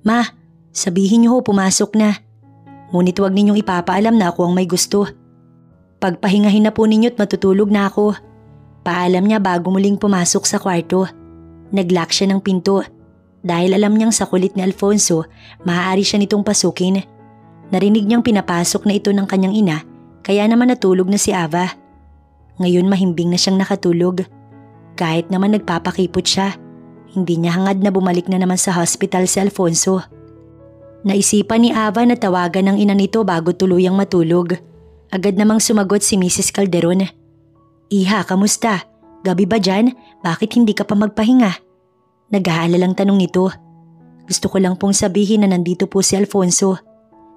Ma, sabihin niyo ho pumasok na. Ngunit huwag ninyong ipapaalam na ako ang may gusto. Pagpahingahin na po ninyo't matutulog na ako. Paalam niya bago muling pumasok sa kwarto. Naglock siya ng pinto. Dahil alam niyang sa kulit ni Alfonso, maaari siya nitong pasukin. Narinig niyang pinapasok na ito ng kanyang ina, kaya naman natulog na si Ava. Ngayon mahimbing na siyang nakatulog. Kahit naman nagpapakipot siya, hindi niya hangad na bumalik na naman sa hospital si Alfonso. Naisipan ni Ava na tawagan ng ina nito bago tuluyang matulog. Agad namang sumagot si Mrs. Calderon. Iha, kamusta? Gabi ba dyan? Bakit hindi ka pa magpahinga? Nag-aalalang tanong nito. Gusto ko lang pong sabihin na nandito po si Alfonso.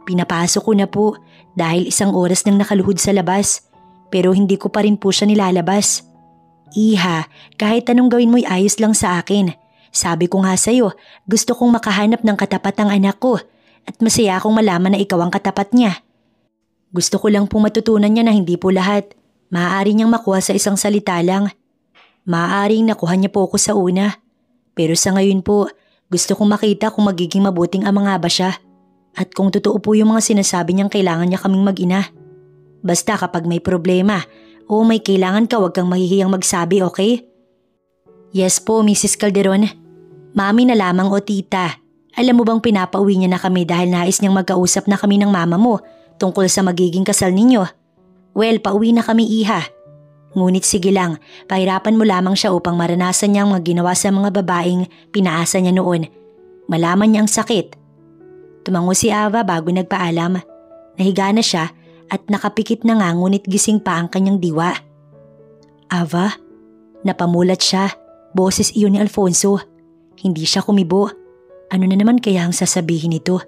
Pinapasok ko na po dahil 1 oras nang nakaluhod sa labas. Pero hindi ko pa rin po siya nilalabas. Iha, kahit anong gawin mo'y ayos lang sa akin. Sabi ko nga sa'yo, gusto kong makahanap ng katapat ng anak ko at masaya akong malaman na ikaw ang katapat niya. Gusto ko lang pong matutunan niya na hindi po lahat. Maaari niyang makuha sa isang salita lang. Maaaring nakuha niya po ako sa una. Pero sa ngayon po, gusto kong makita kung magiging mabuting ama nga ba siya. At kung totoo po yung mga sinasabi niyang kailangan niya kaming mag-ina. Basta kapag may problema o may kailangan ka, huwag kang mahihiyang magsabi, okay? Yes po, Mrs. Calderon. Mami na lamang o tita. Alam mo bang pinapauwi niya na kami dahil nais niyang magkausap na kami ng mama mo tungkol sa magiging kasal ninyo? Well, pauwi na kami, iha. Ngunit sige lang, pahirapan mo lamang siya upang maranasan niya ang mga ginawa sa mga babaeng pinaasa niya noon. Malaman niya ang sakit. Tumango si Ava bago nagpaalam. Nahiga na siya at nakapikit na nga ngunit gising pa ang kanyang diwa. Ava? Napamulat siya. Boses iyon ni Alfonso. Hindi siya kumibo. Ano na naman kaya ang sasabihin nito?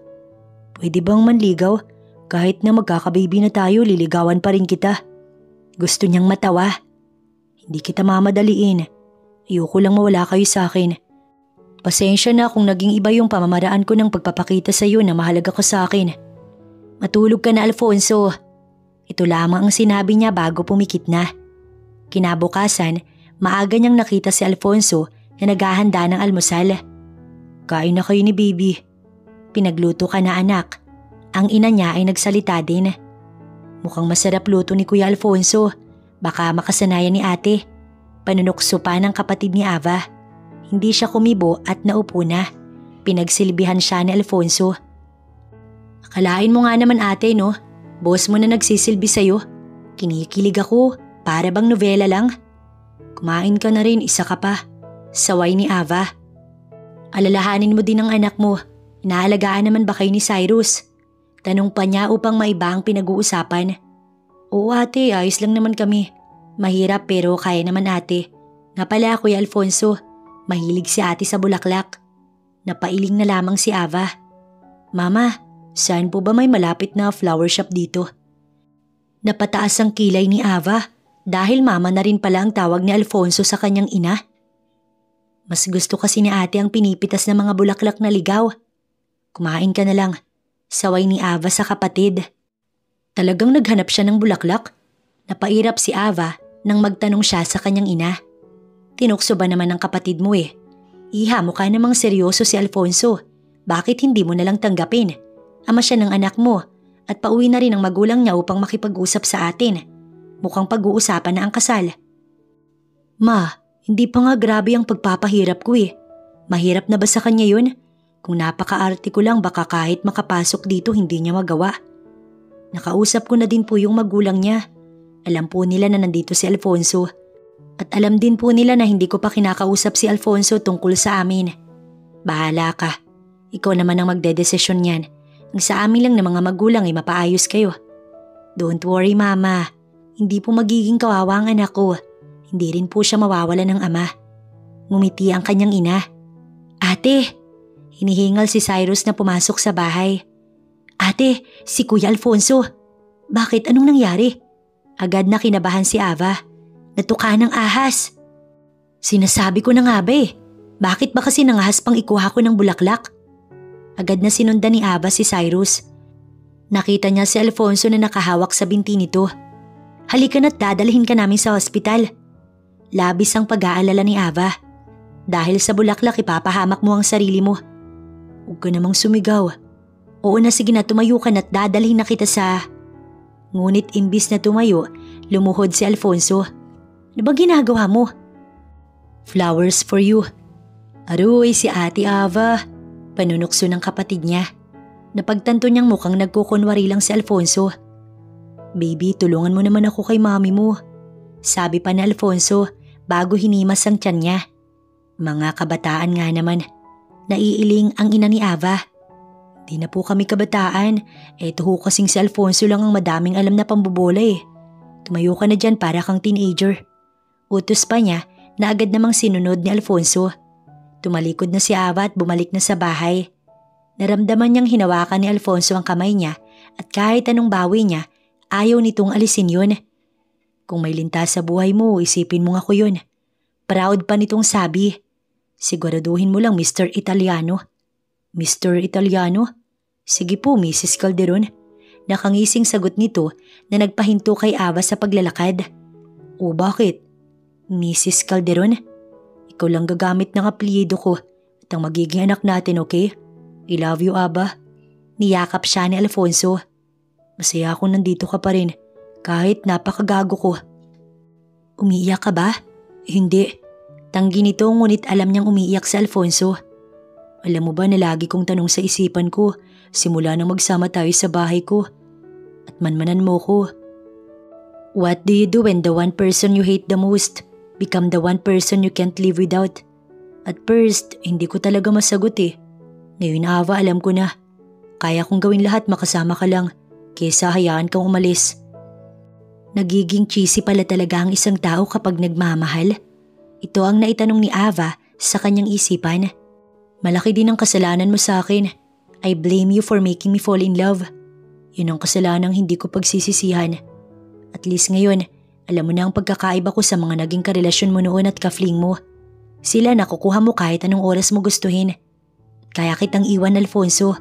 Pwede bang manligaw? Kahit na magkakababy na tayo, liligawan pa rin kita. Gusto niyang matawa. Hindi kita mamadaliin. Ayoko lang mawala kayo sa akin. Pasensya na kung naging iba yung pamamaraan ko ng pagpapakita sa iyo na mahalaga ka sa akin. Matulog ka na, Alfonso. Ito lamang ang sinabi niya bago pumikit na. Kinabukasan, maaga niyang nakita si Alfonso na naghahanda ng almusal. Kain na kayo ni baby. Pinagluto ka na, anak. Ang ina niya ay nagsalita din. Mukhang masarap luto ni Kuya Alfonso. Baka makasanayan ni ate. Panunukso pa ng kapatid ni Ava. Hindi siya kumibo at naupo na. Pinagsilbihan siya ni Alfonso. Akalain mo nga naman ate, no? Boss mo na nagsisilbi sa'yo. Kinikilig ako. Para bang nobela lang. Kumain ka na rin, isa ka pa. Saway ni Ava. Alalahanin mo din ang anak mo. Inaalagaan naman ba kayo ni Cyrus? Tanong pa niya upang maiba ang pinag-uusapan. Oo ate, ayos lang naman kami. Mahirap pero kaya naman ate. Nga pala Kuya Alfonso, mahilig si ate sa bulaklak. Napailing na lamang si Ava. Mama, saan po ba may malapit na flower shop dito? Napataas ang kilay ni Ava dahil mama na rin pala ang tawag ni Alfonso sa kanyang ina. Mas gusto kasi ni ate ang pinipitas ng mga bulaklak na ligaw. Kumain ka na lang. Saway ni Ava sa kapatid. Talagang naghanap siya ng bulaklak? Napairap si Ava nang magtanong siya sa kanyang ina. Tinukso ba naman ng kapatid mo eh? Iha, mukha namang seryoso si Alfonso. Bakit hindi mo nalang tanggapin? Ama siya ng anak mo at pauwi na rin ang magulang niya upang makipag-usap sa atin. Mukhang pag-uusapan na ang kasal. Ma, hindi pa nga grabe ang pagpapahirap ko eh. Mahirap na ba sa kanya yun? Kung napaka-arte ko lang baka kahit makapasok dito hindi niya magawa. Nakausap ko na din po yung magulang niya. Alam po nila na nandito si Alfonso. At alam din po nila na hindi ko pa kinakausap si Alfonso tungkol sa amin. Bahala ka. Ikaw naman ang magdedesisyon niyan. Ang sa amin lang ng mga magulang ay mapaayos kayo. Don't worry mama. Hindi po magiging kawawa ang anak ko. Hindi rin po siya mawawala ng ama. Ngumiti ang kanyang ina. Ate! Hinihingal si Cyrus na pumasok sa bahay. Ate, si Kuya Alfonso. Bakit? Anong nangyari? Agad na kinabahan si Ava. Natuka ng ahas. Sinasabi ko na nga ba eh. Bakit ba kasi nangahas pang ikuha ko ng bulaklak? Agad na sinundan ni Ava si Cyrus. Nakita niya si Alfonso na nakahawak sa binti nito. Halika na't dadalhin ka namin sa ospital. Labis ang pag-aalala ni Ava. Dahil sa bulaklak ipapahamak mo ang sarili mo. Huwag ka namang sumigaw. Oo na sige na tumayo ka na't dadalhin na kita sa… Ngunit imbis na tumayo, lumuhod si Alfonso. Ano ba ginagawa mo? Flowers for you. Aroy si Ate Ava. Panunukso ng kapatid niya. Napagtanto niyang mukhang nagkukunwari lang si Alfonso. Baby, tulungan mo naman ako kay mami mo. Sabi pa ni Alfonso bago hinimas ang tiyan niya. Mga kabataan nga naman. Naiiling ang ina ni Ava. Di na po kami kabataan. Eto ho kasing si Alfonso lang ang madaming alam na pambobola eh. Tumayo ka na dyan para kang teenager. Utos pa niya na agad namang sinunod ni Alfonso. Tumalikod na si Ava at bumalik na sa bahay. Naramdaman niyang hinawakan ni Alfonso ang kamay niya at kahit anong bawi niya, ayaw nitong alisin yun. Kung may lintas sa buhay mo, isipin mo nga ko yun. Proud pa nitong sabi. Siguraduhin mo lang Mr. Italiano. Mr. Italiano? Sige po, Mrs. Calderon. Nakangising sagot nito na nagpahinto kay Ava sa paglalakad. O bakit? Mrs. Calderon? Ikaw lang gagamit ng apelyido ko at ang magiging anak natin, okay? I love you, Ava. Niyakap siya ni Alfonso. Masaya akong nandito ka pa rin kahit napakagago ko. Umiiyak ka ba? Hindi. Tanggi nito ngunit alam niyang umiiyak si Alfonso. Alam mo ba na lagi kong tanong sa isipan ko simula nang magsama tayo sa bahay ko at manmanan mo ko. What do you do when the one person you hate the most become the one person you can't live without? At first, hindi ko talaga masagot eh. Ngayon Ava, alam ko na. Kaya kong gawin lahat makasama ka lang kesa hayaan kang umalis. Nagiging cheesy pala talaga ang isang tao kapag nagmamahal. Ito ang naitanong ni Ava sa kanyang isipan. Malaki din ang kasalanan mo sa akin. I blame you for making me fall in love. Yun ang kasalanang hindi ko pagsisisihan. At least ngayon, alam mo na ang pagkakaiba ko sa mga naging karelasyon mo noon at ka-fling mo. Sila nakukuha mo kahit anong oras mo gustuhin. Kaya kitang iwan, Alfonso.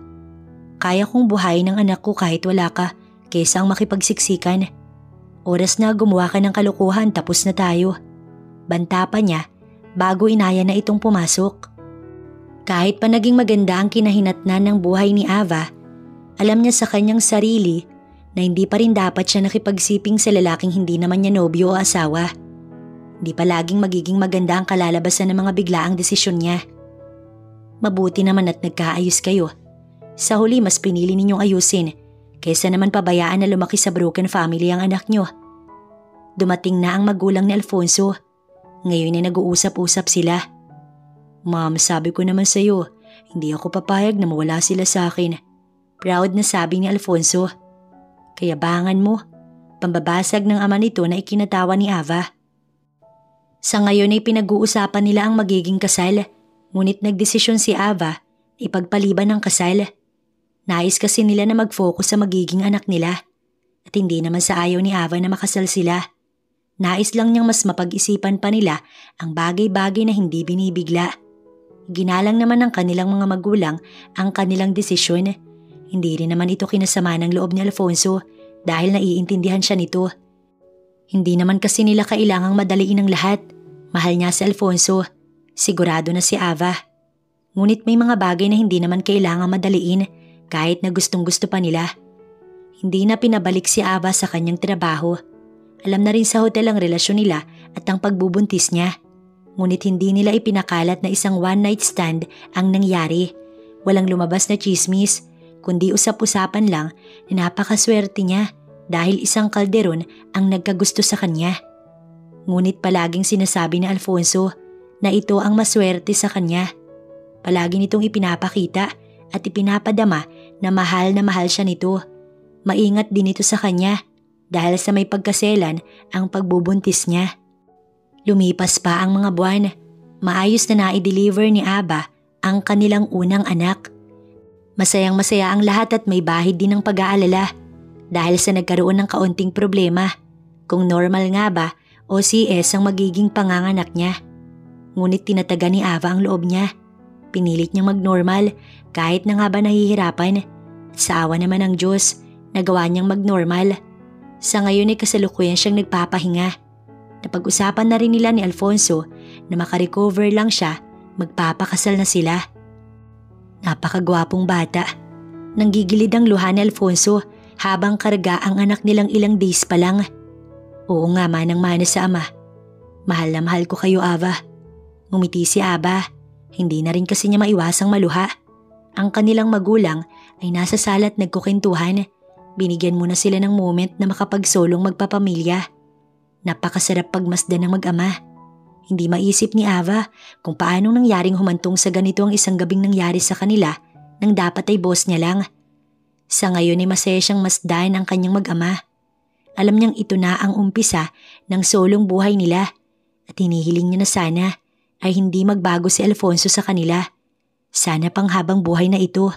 Kaya kong buhayin ang anak ko kahit wala ka kaysa ang makipagsiksikan. Oras na gumawa ka ng kalokohan, tapos na tayo. Banta pa niya bago inaya na itong pumasok. Kahit pa naging maganda ang kinahinatnan ng buhay ni Ava, alam niya sa kanyang sarili na hindi pa rin dapat siya nakipagsiping sa lalaking hindi naman niya nobyo o asawa. Hindi pa laging magiging maganda ang kalalabasan ng mga biglaang desisyon niya. Mabuti naman at nagkaayos kayo. Sa huli mas pinili ninyong ayusin kaysa naman pabayaan na lumaki sa broken family ang anak niyo. Dumating na ang magulang ni Alfonso. Ngayon ay nag-uusap-usap sila. Ma'am, sabi ko naman sa iyo, hindi ako papayag na mawala sila sa akin. Proud na sabi ni Alfonso. Kayabangan mo. Pambabasag ng ama nito na ikinatawa ni Ava. Sa ngayon ay pinag-uusapan nila ang magiging kasal, ngunit nagdesisyon si Ava ipagpaliban ng kasal. Nais kasi nila na mag-focus sa magiging anak nila at hindi naman sa ayaw ni Ava na makasal sila. Nais lang niyang mas mapag-isipan pa nila ang bagay-bagay na hindi binibigla. Ginalang naman ng kanilang mga magulang ang kanilang desisyon. Hindi rin naman ito kinasama ng loob ni Alfonso dahil naiintindihan siya nito. Hindi naman kasi nila kailangang madaliin ang lahat. Mahal niya si Alfonso. Sigurado na si Ava. Ngunit may mga bagay na hindi naman kailangang madaliin kahit na gustong-gusto pa nila. Hindi na pinabalik si Ava sa kanyang trabaho. Alam na rin sa hotel ang relasyon nila at ang pagbubuntis niya. Ngunit hindi nila ipinakalat na isang one-night stand ang nangyari. Walang lumabas na chismis, kundi usap-usapan lang na napakaswerte niya dahil isang kalderon ang nagkagusto sa kanya. Ngunit palaging sinasabi ni Alfonso na ito ang maswerte sa kanya. Palagi nitong ipinapakita at ipinapadama na mahal siya nito. Maingat din ito sa kanya dahil sa may pagkaselan ang pagbubuntis niya. Lumipas pa ang mga buwan. Maayos na na-deliver ni Aba ang kanilang unang anak. Masayang-masaya ang lahat at may bahid din ng pag-aalala dahil sa nagkaroon ng kaunting problema kung normal nga ba o CS ang magiging panganganak niya. Ngunit tinataga ni Ava ang loob niya. Pinilit niyang mag-normal kahit na nga ba nahihirapan. Sa awa naman ng Diyos, nagawa niyang mag-normal. Sa ngayon ay kasalukuyan siyang nagpapahinga. Napag-usapan na rin nila ni Alfonso na makarecover lang siya, magpapakasal na sila. Napakagwapong bata. Nanggigilid ang luha ni Alfonso habang karga ang anak nilang ilang days pa lang. Oo nga, manang-mana sa ama. Mahal na mahal ko kayo, Ava. Ngumiti si Aba. Hindi na rin kasi niya maiwasang maluha. Ang kanilang magulang ay nasa sala at nagkukentuhan. Binigyan muna sila ng moment na makapagsolong magpapamilya. Napakasarap pagmasdan ng mag-ama. Hindi maisip ni Ava kung paanong nangyaring humantong sa ganito ang isang gabing nangyari sa kanila nang dapat ay boss niya lang. Sa ngayon ay masaya siyang masdan ang kanyang mag-ama. Alam niyang ito na ang umpisa ng solong buhay nila at hinihiling niya na sana ay hindi magbago si Alfonso sa kanila. Sana pang habang buhay na ito.